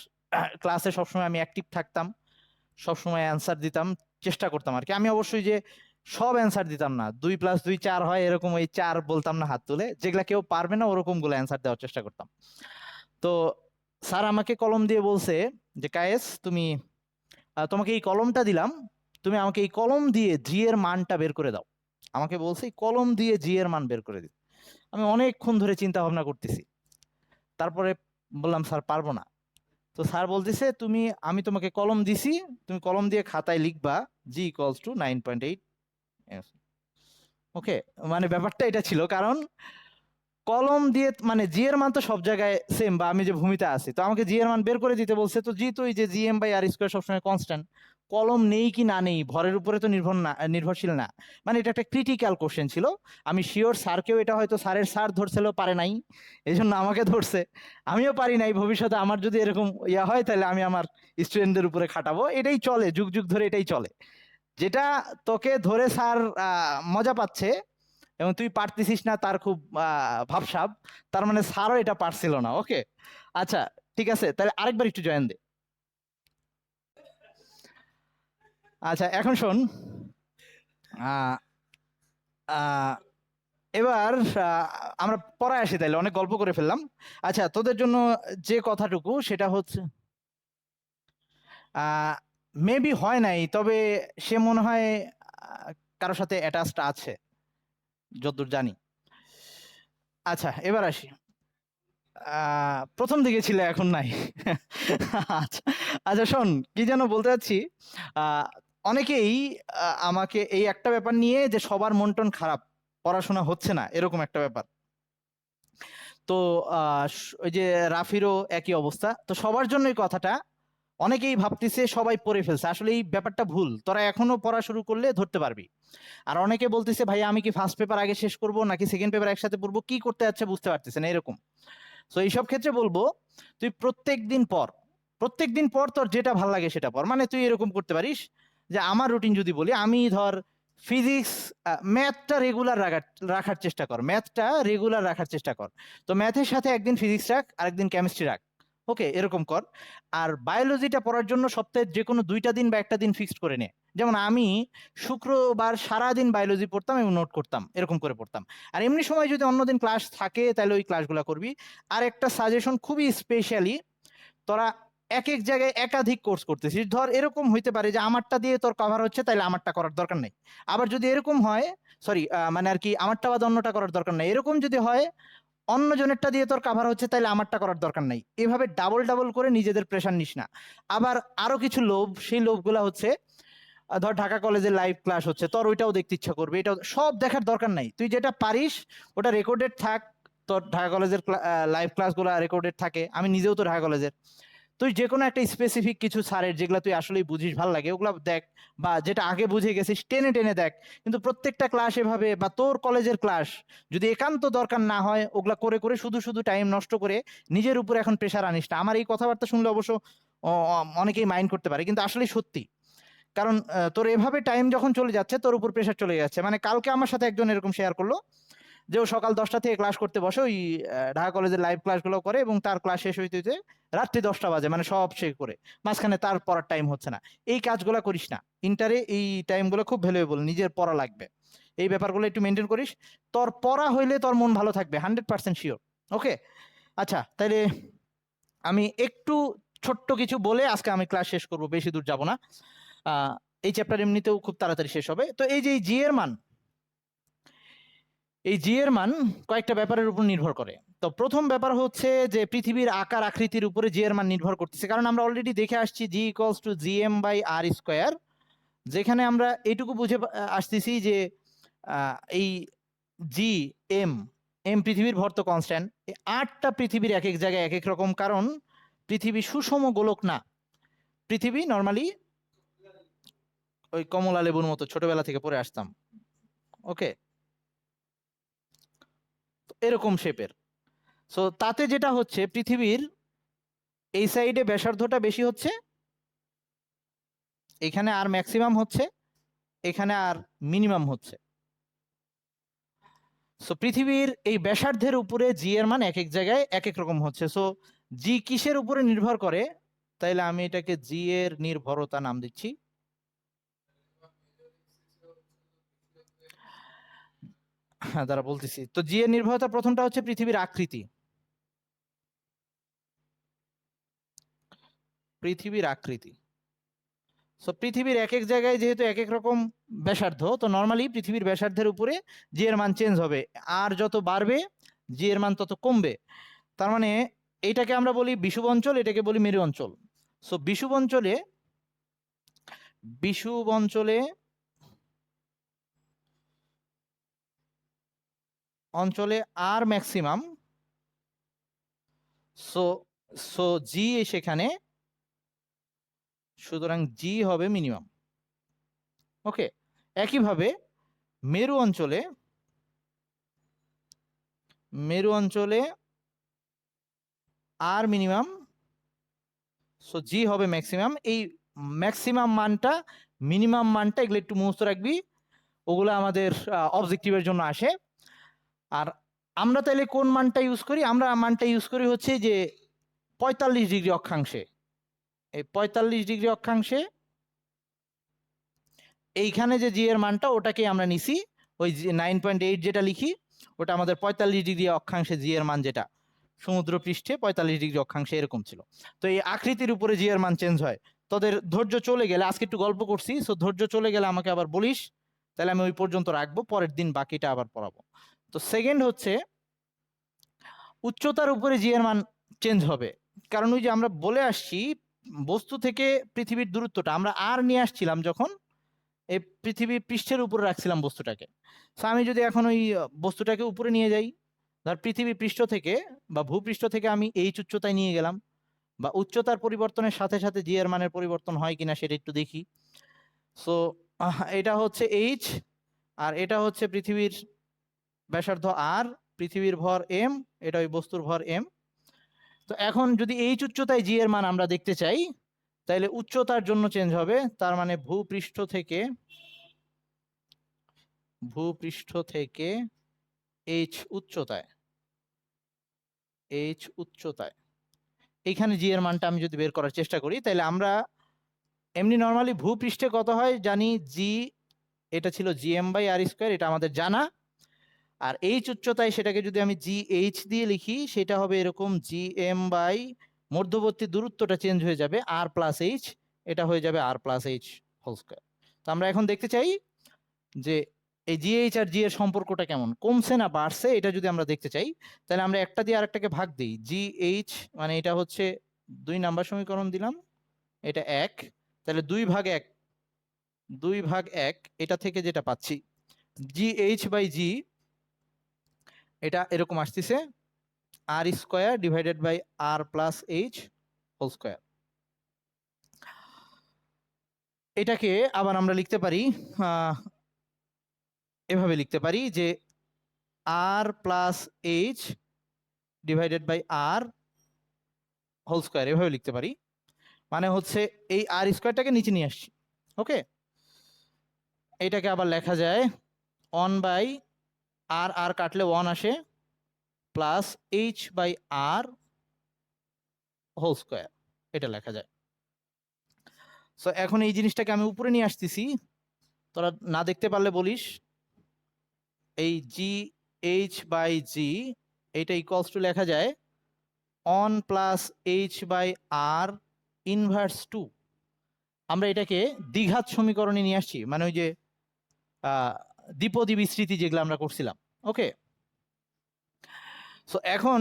ক্লাসে সবসময় আমি অ্যাক্টিভ থাকতাম, সবসময় অ্যান্সার দিতাম, চেষ্টা করতাম আর কি। আমি অবশ্যই যে সব অ্যান্সার দিতাম না, 2+2 4 হয় এরকম ওই 4 বলতাম না হাত তুলে, যেগুলা কেউ পারবে না ওরকম গুলো অ্যান্সার দেওয়ার চেষ্টা করতাম। তো স্যার আমাকে কলম দিয়ে বলছে যে কায়েস তুমি, তোমাকে এই কলমটা দিলাম, তুমি আমাকে এই কলম দিয়ে জি এর মানটা বের করে দাও। আমাকে বলছে এই কলম দিয়ে জি এর মান বের করে দিতে। আমি অনেকক্ষণ ধরে চিন্তা ভাবনা করতেছি, তারপরে বললাম স্যার পারবো না। তো স্যার বলতেছে আমি তোমাকে কলম দিছি, তুমি কলম দিয়ে খাতায় লিখবা জি ইকুয়ালস টু 9.8। ওকে, মানে ব্যাপারটা এটা ছিল, কারণ কলম দিয়ে মানে জি এর মান তো সব জায়গায় সেম, বা আমি যে ভূমিতে আছি, তো আমাকে জি এর মান বের করে দিতে বলছে। তো জি তো এই যে G M by R square সবসময় কনস্ট্যান্ট, কলম নেই কি না নেই ভরের উপরে তো নির্ভরশীল না। মানে এটা একটা ক্রিটিক্যাল কোশ্চেন ছিল। আমি শিওর স্যারকেও এটা হয়তো স্যার ধরছিল, পারে নাই, এই জন্য আমাকে ধরছে। আমিও পারি নাই, ভবিষ্যতে আমার যদি এরকম ইয়া হয় তাহলে আমি আমার স্টুডেন্টদের উপরে খাটাবো। এটাই চলে, যুগ যুগ ধরে এটাই চলে, যেটা তোকে ধরে স্যার মজা পাচ্ছে এবং তুই পারতেছিস না তার খুব ভাবসাব, তার মানে স্যারও এটা পারছিল না। ওকে, আচ্ছা ঠিক আছে, তাহলে আরেকবার একটু জয়েন দে। আচ্ছা এখন শোন, আহ, আহ, এবার আমরা পড়ায় আসি, তাইলে অনেক গল্প করে ফেললাম। আচ্ছা, তোদের জন্য যে কথাটুকু সেটা হচ্ছে, মেবি হয় নাই, তবে সে মনে হয় কারোর সাথে অ্যাটাচড আছে যতদূর জানি। আচ্ছা এবার আসি, প্রথম দিকে ছিল এখন নাই। আচ্ছা, আচ্ছা শোন, কি যেন বলতে চাচ্ছি। আহ, অনেকেই আমাকে এই একটা ব্যাপার নিয়ে, যে সবার মন টন খারাপ, পড়াশোনা হচ্ছে না এরকম একটা ব্যাপার। তো ওই যে রাফিরও একই অবস্থা, তো সবার জন্য এই কথাটা। অনেকেই ভাবতেছে সবাই পড়ে ফেলছে, আসলে এই ব্যাপারটা ভুল, তোরা এখনো পড়া শুরু করলে ধরতে পারবি। আর অনেকে বলতেছে ভাই আমি কি ফার্স্ট পেপার আগে শেষ করব নাকি সেকেন্ড পেপার একসাথে পড়বো, কি করতে যাচ্ছে বুঝতে পারতেছে না এরকম। তো এইসব ক্ষেত্রে বলবো, তুই প্রত্যেক দিন পর তোর যেটা ভাল লাগে সেটা পড়। মানে তুই এরকম করতে পারিস, যে আমার রুটিন যদি বলি, আমি ধর ফিজিক্স, ম্যাথটা রেগুলার রাখার চেষ্টা কর, তো ম্যাথের সাথে একদিন ফিজিক্স রাখ, আরেকদিন কেমিস্ট্রি রাখ। ওকে, এরকম কর। আর বায়োলজিটা পড়ার জন্য সপ্তাহে যে কোনো 2টা দিন বা একটা দিন ফিক্সড করে নে। যেমন আমি শুক্রবার সারাদিন বায়োলজি পড়তাম এবং নোট করতাম, এরকম করে পড়তাম। আর এমনি সময় যদি অন্যদিন ক্লাস থাকে তাহলে ওই ক্লাসগুলো করবি। আর একটা সাজেশন খুবই স্পেশালি, তোরা এক এক জায়গায় একাধিক কোর্স করতেছিস, ধর এরকম হইতে পারে যে আমারটা দিয়ে তোর কভার হচ্ছে, তাইলে আমারটা করার দরকার নেই। আবার যদি এরকম হয়, সরি মানে আর কি, আমারটা বাদ অন্যটা করার দরকার নেই, এরকম যদি হয় অন্য জনেরটা দিয়ে তোর কাভার হচ্ছে, তাইলে আমারটা করার দরকার নাই। এভাবে ডাবল ডাবল করে নিজেদের প্রেশার নিস না। আবার আরো কিছু লোভ, সেই লোভগুলা হচ্ছে ধর ঢাকা কলেজের লাইভ ক্লাস হচ্ছে, তোর ওইটাও দেখতে ইচ্ছা করবে, এটাও সব দেখার দরকার নাই। তুই যেটা পারিস ওটা রেকর্ডেড থাক। তোর ঢাকা কলেজের লাইভ ক্লাসগুলো রেকর্ডেড থাকে, আমি নিজেও তো ঢাকা কলেজের। তুই যে কোনো একটা স্পেসিফিক কিছু স্যারের যেগুলো তুই আসলেই বুঝিস, ভালো লাগে, ওগুলো দেখ, বা যেটা আগে বুঝে গেছিস টেনে টেনে দেখ। কিন্তু প্রত্যেকটা ক্লাস এভাবে, বা তোর কলেজের ক্লাস যদি একান্ত দরকার না হয়, ওগুলা করে করে শুধু শুধু টাইম নষ্ট করে নিজের উপর এখন প্রেশার আনিস না। আমার এই কথাবার্তা শুনলে অবশ্য অনেকেই মাইন্ড করতে পারে, কিন্তু আসলে সত্যি। কারণ তোর এভাবে টাইম যখন চলে যাচ্ছে, তোর উপর প্রেশার চলে যাচ্ছে। মানে কালকে আমার সাথে একজন এরকম শেয়ার করলো যে ও সকাল 10টা থেকে ক্লাস করতে বসে, ওই ঢাকা কলেজের লাইভ ক্লাসগুলো করে, এবং তার ক্লাস শেষ হইতে হইতে রাত্রি 10টা বাজে, মানে সব শেষ করে মাঝখানে তার পড়ার টাইম হচ্ছে না। এই কাজগুলো করিস না। ইন্টারে এই টাইমগুলো খুব ভ্যালুয়েবল, নিজের পড়া লাগবে, এই ব্যাপারগুলো একটু মেনটেন করিস। তোর পড়া হইলে তোর মন ভালো থাকবে, 100% শিওর। ওকে, আচ্ছা, তাইলে আমি একটু ছোট্ট কিছু বলে আজকে আমি ক্লাস শেষ করব, বেশি দূর যাব না। এই চ্যাপ্টার এমনিতেও খুব তাড়াতাড়ি শেষ হবে। তো এই যে জি এর মান, এই জি এর মান কয়েকটা ব্যাপারের উপর নির্ভর করে। তো প্রথম ব্যাপার হচ্ছে যে পৃথিবীর আকার আকৃতির উপরে জি এর মান নির্ভর করতেছে। কারণ আমরা অলরেডি দেখে আসছি G equals to G M by R square, যেখানে আমরা এইটুকু বুঝে আসতেছি যে এই জি এম, এম পৃথিবীর ভর তো কনস্ট্যান্ট, এই 8টা পৃথিবীর এক এক জায়গায় এক এক রকম, কারণ পৃথিবী সুষম গোলক না। পৃথিবী নর্মালি ওই কমলা লেবুর মতো, ছোটবেলা থেকে পড়ে আসতাম, ওকে, এরকম শেপের। সো তাতে যেটা হচ্ছে, পৃথিবীর এই সাইডে ব্যাসার্ধটা বেশি হচ্ছে, এখানে আর ম্যাক্সিমাম হচ্ছে, এখানে আর মিনিমাম হচ্ছে। সো পৃথিবীর এই ব্যাসার্ধের উপরে জি এর মান এক এক জায়গায় এক এক রকম হচ্ছে। সো জি কিসের উপরে নির্ভর করে, তাইলে আমি এটাকে জি এর নির্ভরতা নাম দিচ্ছি। হ্যাঁ, দ্বারা বলতেছি। তো জি এর নির্ভরতা প্রথমটা হচ্ছে পৃথিবীর আকৃতি। পৃথিবীর আকৃতি, সো পৃথিবীর এক এক জায়গায় যেহেতু এক এক রকম ব্যাসার্ধ, তো নর্মালি পৃথিবীর ব্যাসার্ধের উপরে জি এর মান চেঞ্জ হবে। আর যত বাড়বে জি এর মান তত কমবে। তার মানে এইটাকে আমরা বলি বিষুব অঞ্চল, এটাকে বলি মেরু অঞ্চল। সো বিষুব অঞ্চলে, বিষুব অঞ্চলে অঞ্চলে আর ম্যাক্সিমাম, সো সো জি সেখানে, সুতরাং জি হবে মিনিমাম। ওকে, একইভাবে মেরু অঞ্চলে, মেরু অঞ্চলে আর মিনিমাম, সো জি হবে ম্যাক্সিমাম। এই ম্যাক্সিমাম মানটা, মিনিমাম মানটা, এগুলো একটু মুখস্থ রাখবি, ওগুলো আমাদের অবজেক্টিভের জন্য আসে। আর আমরা তাইলে কোন মানটা ইউজ করি? আমরা মানটা ইউজ করি হচ্ছে যে 45 ডিগ্রি অক্ষাংশে। এই 45 ডিগ্রি অক্ষাংশে এইখানে যে জি এর মানটা, ওটাকে আমরা নিছি, ওই 9.8 যেটা লিখি, ওটা আমাদের 45 ডিগ্রি অক্ষাংশে জি এর মান, যেটা সমুদ্র পৃষ্ঠে 45 ডিগ্রি অক্ষাংশে এরকম ছিল। তো এই আকৃতির উপরে জি এর মান চেঞ্জ হয়। তোদের ধৈর্য চলে গেলে, আজকে একটু গল্প করছি, সো ধৈর্য চলে গেলে আমাকে আবার বলিস, তাহলে আমি ওই পর্যন্ত রাখবো, পরের দিন বাকিটা আবার পড়াবো। তো সেকেন্ড হচ্ছে উচ্চতার উপরে জি এর মান চেঞ্জ হবে। কারণ ওই যে আমরা বলে আসছি, বস্তু থেকে পৃথিবীর দূরত্বটা আমরা আর নিয়ে আসছিলাম যখন এই পৃথিবী পৃষ্ঠের উপরে রাখছিলাম বস্তুটাকে। সো আমি যদি এখন ওই বস্তুটাকে উপরে নিয়ে যাই, ধর পৃথিবী পৃষ্ঠ থেকে বা ভূপৃষ্ঠ থেকে আমি এইচ উচ্চতায় নিয়ে গেলাম, বা উচ্চতার পরিবর্তনের সাথে সাথে জি এর মানের পরিবর্তন হয় কিনা সেটা একটু দেখি। সো এটা হচ্ছে এইচ, আর এটা হচ্ছে পৃথিবীর ব্যাসার্ধ আর, পৃথিবীর ভর এম, এটা ওই বস্তুর ভর এম। তো এখন যদি এইচ উচ্চতায় জি এর মান আমরা দেখতে চাই, তাহলে উচ্চতার জন্য চেঞ্জ হবে। তার মানে ভূপৃষ্ঠ থেকে, ভূপৃষ্ঠ থেকে এইচ উচ্চতায়, এইচ উচ্চতায় এইখানে জি এর মানটা আমি যদি বের করার চেষ্টা করি, তাহলে আমরা এমনি নর্মালি ভূপৃষ্ঠে কত হয় জানি, জি, এটা ছিল G M by R square, এটা আমাদের জানা। আর এইচ উচ্চতায় সেটাকে যদি আমি জি এইচ দিয়ে লিখি, সেটা হবে এরকম জি এম বাই মধ্যবর্তী দূরত্বটা চেঞ্জ হয়ে যাবে আর প্লাস এইচ, এটা হয়ে যাবে আর প্লাস এইচ হোল স্কয়ার। তো আমরা এখন দেখতে চাই যে এই জিএইচ আর জি এর সম্পর্কটা কেমন, কমছে না বাড়ছে, এটা যদি আমরা দেখতে চাই তাহলে আমরা একটা দিয়ে আরেকটাকে ভাগ দিই। জিএইচ মানে এটা হচ্ছে 2 নাম্বার সমীকরণ দিলাম, এটা 1, তাহলে 2/1, 2/1 এটা থেকে যেটা পাচ্ছি জিএইচ বাই জি, এটা এরকম আসতেছে R square divided by R plus H whole square. এটাকে আবার আমরা লিখতে পারি এভাবে লিখতে পারি যে R plus H divided by R whole square, এভাবে লিখতে পারি। মানে হচ্ছে এই আর স্কয়ারটাকে নিচে নিয়ে আসছি। ওকে, এটাকে আবার লেখা যায় 1 বাই আর, আর কাটলে 1 আসে, plus H by R whole square, এটা লেখা যায়। সো এখন এই জিনিসটাকে আমি উপরে নিয়ে আসতেছি, তোরা না দেখতে পারলে বলিস। এই জি এইচ বাই জি এটা ইকুয়ালস টু লেখা যায় 1 plus H by R inverse 2। আমরা এটাকে দ্বিঘাত সমীকরণে নিয়ে আসছি, মানে ওই যে দ্বিপদী বিস্তৃতি যেগুলো আমরা করছিলাম। ওকে, সো এখন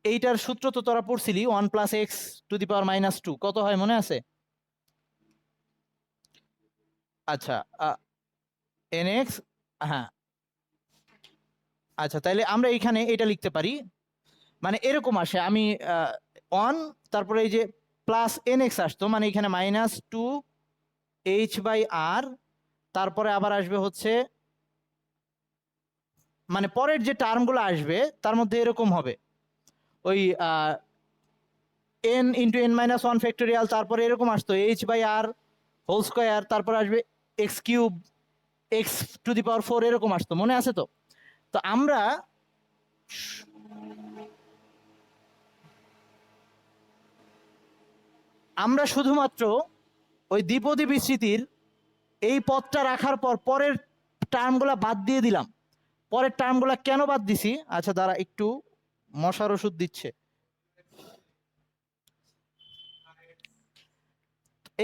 এইটার সূত্র তো তোরা পড়ছিলি, 1 plus x to the power minus 2 কত হয় মনে আছে? আচ্ছা, এন এক্স, হ্যাঁ আচ্ছা, তাইলে আমরা এইখানে এটা লিখতে পারি, মানে এরকম আসে, আমি 1 তারপরে এই যে প্লাস এন এক্স আসতো, মানে এখানে মাইনাস 2 এইচ বাই আর, তারপরে আবার আসবে হচ্ছে, মানে পরের যে টার্মগুলো আসবে তার মধ্যে এরকম হবে ওই N into N minus 1 factorial, তারপরে এরকম আসতো H by R whole square, তারপর আসবে X cube, X to the power 4, এরকম আসতো, মনে আছে তো? তো আমরা শুধুমাত্র ওই দ্বিপদী বিস্তৃতির এই পদটা রাখার পর পরের টার্মগুলা বাদ দিয়ে দিলাম। পরের টার্মগুলা কেন বাদ দিছি? আচ্ছা দাঁড়া, একটু মশার ওষুধ দিচ্ছে।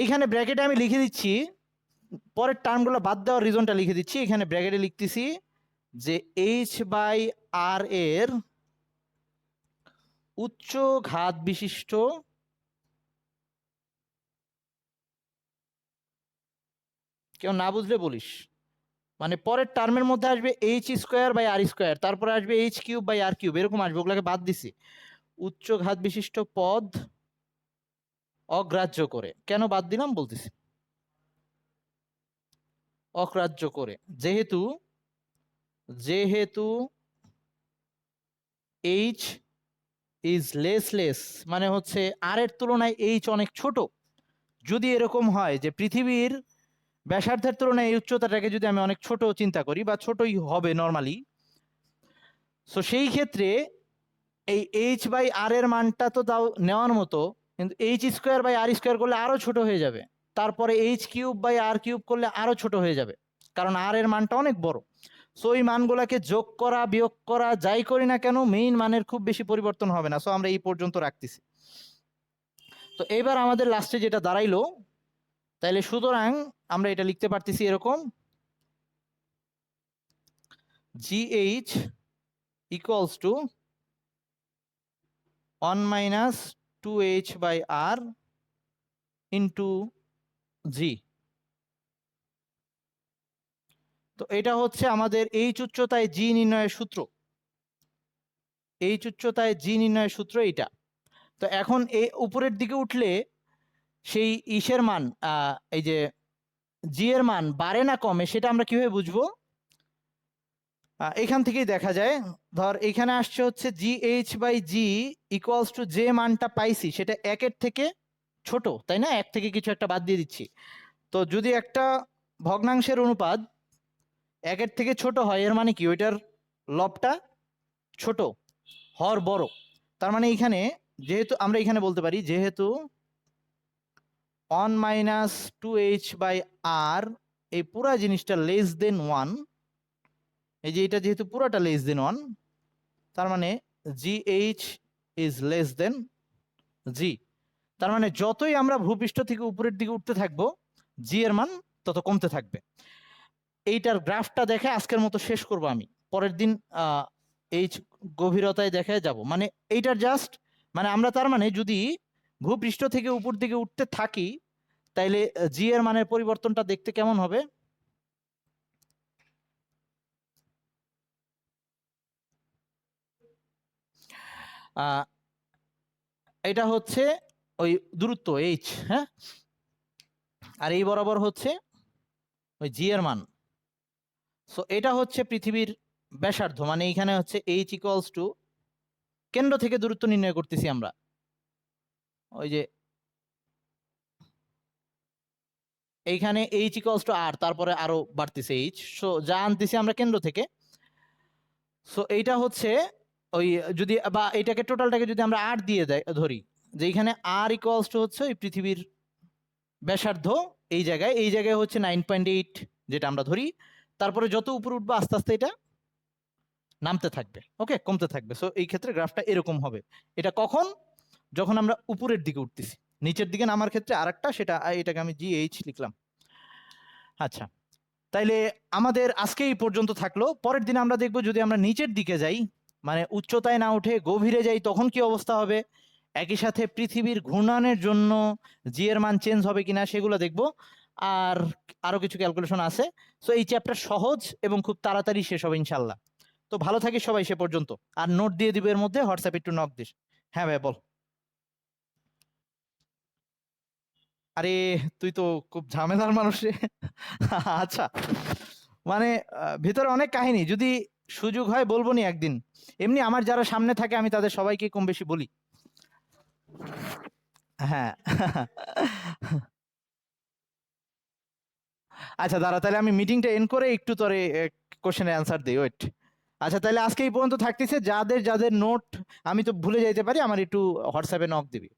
এইখানে ব্র্যাকেটে আমি লিখে দিচ্ছি, পরের টার্মগুলো বাদ দেওয়ার রিজনটা লিখে দিচ্ছি। এখানে ব্র্যাকেটে লিখতেছি যে এইচ বাই আর এর উচ্চ ঘাত বিশিষ্ট কেউ না বুঝলে বলিস, মানে পরের টার্মের মধ্যে আসবে H square by R square, তারপরে আসবে H cube by R cube, এরকম আসবে, ওগুলোকে বাদ দিছি। উচ্চ ঘাত বিশিষ্ট পদ অগ্রাহ্য করে, কেন বাদ দিলাম বলতেছি। অগ্রাহ্য করে, যেহেতু যেহেতু এইচ ইজ লেস, মানে হচ্ছে আর এর তুলনায় এইচ অনেক ছোট। যদি এরকম হয় যে পৃথিবীর ব্যাসার্ধের তুলনায় এই উচ্চতাটাকে যদি আমি অনেক ছোট চিন্তা করি, বা ছোটই হবে নর্মালি, সো সেই ক্ষেত্রে এই এইচ বাই আর এর মানটা তো তাও নেওয়ার মতো, কিন্তু H square by R square করলে আরো ছোট হয়ে যাবে, তারপরে H cube by R cube করলে আরো ছোট হয়ে যাবে, কারণ আর এর মানটা অনেক বড়। সো এই মানগুলোকে যোগ করা বিয়োগ করা যাই করি না কেন, মেইন মানের খুব বেশি পরিবর্তন হবে না। সো আমরা এই পর্যন্ত রাখতেছি। তো এবার আমাদের লাস্টে যেটা দাঁড়াইলো, তাইলে সুতরাং আমরা এটা লিখতে পারতেছি এরকম, GH equals to 1 minus 2h by r into g। তো এটা হচ্ছে আমাদের এইচ উচ্চতায় জি নির্ণয়ের সূত্র, এইচ উচ্চতায় জি নির্ণয়ের সূত্র এইটা। তো এখন এই উপরের দিকে উঠলে সেই ইসের মান, এই যে জি এর মান বাড়ে না কমে, সেটা আমরা কিভাবে বুঝবো? এখান থেকেই দেখা যায়। ধর এখানে আসছে হচ্ছে G H by G equals to যে মানটা পাইছি সেটা 1-এর থেকে ছোট, তাই না? 1 থেকে কিছু একটা বাদ দিয়ে দিচ্ছি। তো যদি একটা ভগ্নাংশের অনুপাত 1-এর থেকে ছোট হয়, এর মানে কি ওইটার লবটা ছোট, হর বড়। তার মানে এখানে যেহেতু আমরা এখানে বলতে পারি যেহেতু 1 মাইনাস 2h বাই আর এই পুরা জিনিসটা লেস দেন 1, এই যে এটা যেহেতু পুরাটা লেস দেন 1, তার মানে GH ইজ লেস দেন জি। তার মানে যতই আমরা ভূপৃষ্ঠ থেকে উপরের দিকে উঠতে থাকবো, জি এর মান তত কমতে থাকবে। এইটার গ্রাফটা দেখে আজকের মতো শেষ করব আমি। পরের দিন এইচ গভীরতায় দেখে যাব। মানে এইটার জাস্ট মানে আমরা তার মানে যদি ভূপৃষ্ঠ থেকে উপর দিকে উঠতে থাকি, তাইলে জি এর মানের পরিবর্তনটা দেখতে কেমন হবে? এটা হচ্ছে ওই দূরত্ব এইচ, হ্যাঁ, আর এই বরাবর হচ্ছে ওই জি এর মান। সো এটা হচ্ছে পৃথিবীর ব্যাসার্ধ, মানে এইখানে হচ্ছে এইচ ইকুয়ালস টু, কেন্দ্র থেকে দূরত্ব নির্ণয় করতেছি আমরা, ওই যে এইখানে এইচ ইকুয়ালস টু আর, তারপরে আরো বাড়তেছে এইচ, সো যা আনতেছি আমরা কেন্দ্র থেকে। সো এইটা হচ্ছে ওই, যদি বা এটাকে টোটালটাকে যদি আমরা আর দিয়ে ধরি, যে এইখানে আর ইকুয়ালস টু হচ্ছে ওই পৃথিবীর ব্যাসার্ধ, এই জায়গায় হচ্ছে 9.8 যেটা আমরা ধরি, তারপরে যত উপরে উঠবো আস্তে আস্তে এটা নামতে থাকবে, ওকে, কমতে থাকবে। সো এই ক্ষেত্রে গ্রাফটা এরকম হবে। এটা কখন? যখন আমরা উপরের দিকে উঠতেছি। নিচের দিকে নামার ক্ষেত্রে আরেকটা, সেটা এটাকে আমি জিএইচ লিখলাম। আচ্ছা, তাইলে আমাদের আজকে এই পর্যন্ত থাকলো। পরের দিন আমরা দেখব যদি আমরা নিচের দিকে যাই, মানে উচ্চতায় না উঠে গভীরে যাই, তখন কি অবস্থা হবে। একই সাথে পৃথিবীর ঘূর্ণনের জন্য জি এর মান চেঞ্জ হবে কিনা সেগুলো দেখব। আর আরো কিছু ক্যালকুলেশন আছে। সো এই চ্যাপ্টার সহজ এবং খুব তাড়াতাড়ি শেষ হবে ইনশাল্লাহ। তো ভালো থাকিস সবাই সে পর্যন্ত। আর নোট দিয়ে দিবে এর মধ্যে, হোয়াটসঅ্যাপে একটু নক দিস। হ্যাঁ ভাই বল। আরে তুই তো খুব ঝামেলার মানুষ রে। আচ্ছা, মানে ভিতরে অনেক কাহিনী, যদি সুযোগ হয় বলবো নি একদিন। এমনি আমার যারা সামনে থাকে আমি তাদের সবাইকে কম বেশি বলি। হ্যাঁ। আচ্ছা দাঁড়া, তাহলে আমি মিটিংটা এন্ড করে একটু তোরে কোশ্চেনের অ্যান্সার দিই, ওয়েট। আচ্ছা তাহলে আজকে এই পর্যন্ত থাকতেছে। যাদের যাদের নোট আমি তো ভুলে যাইতে পারি, আমার একটু হোয়াটসঅ্যাপে নক দিবি।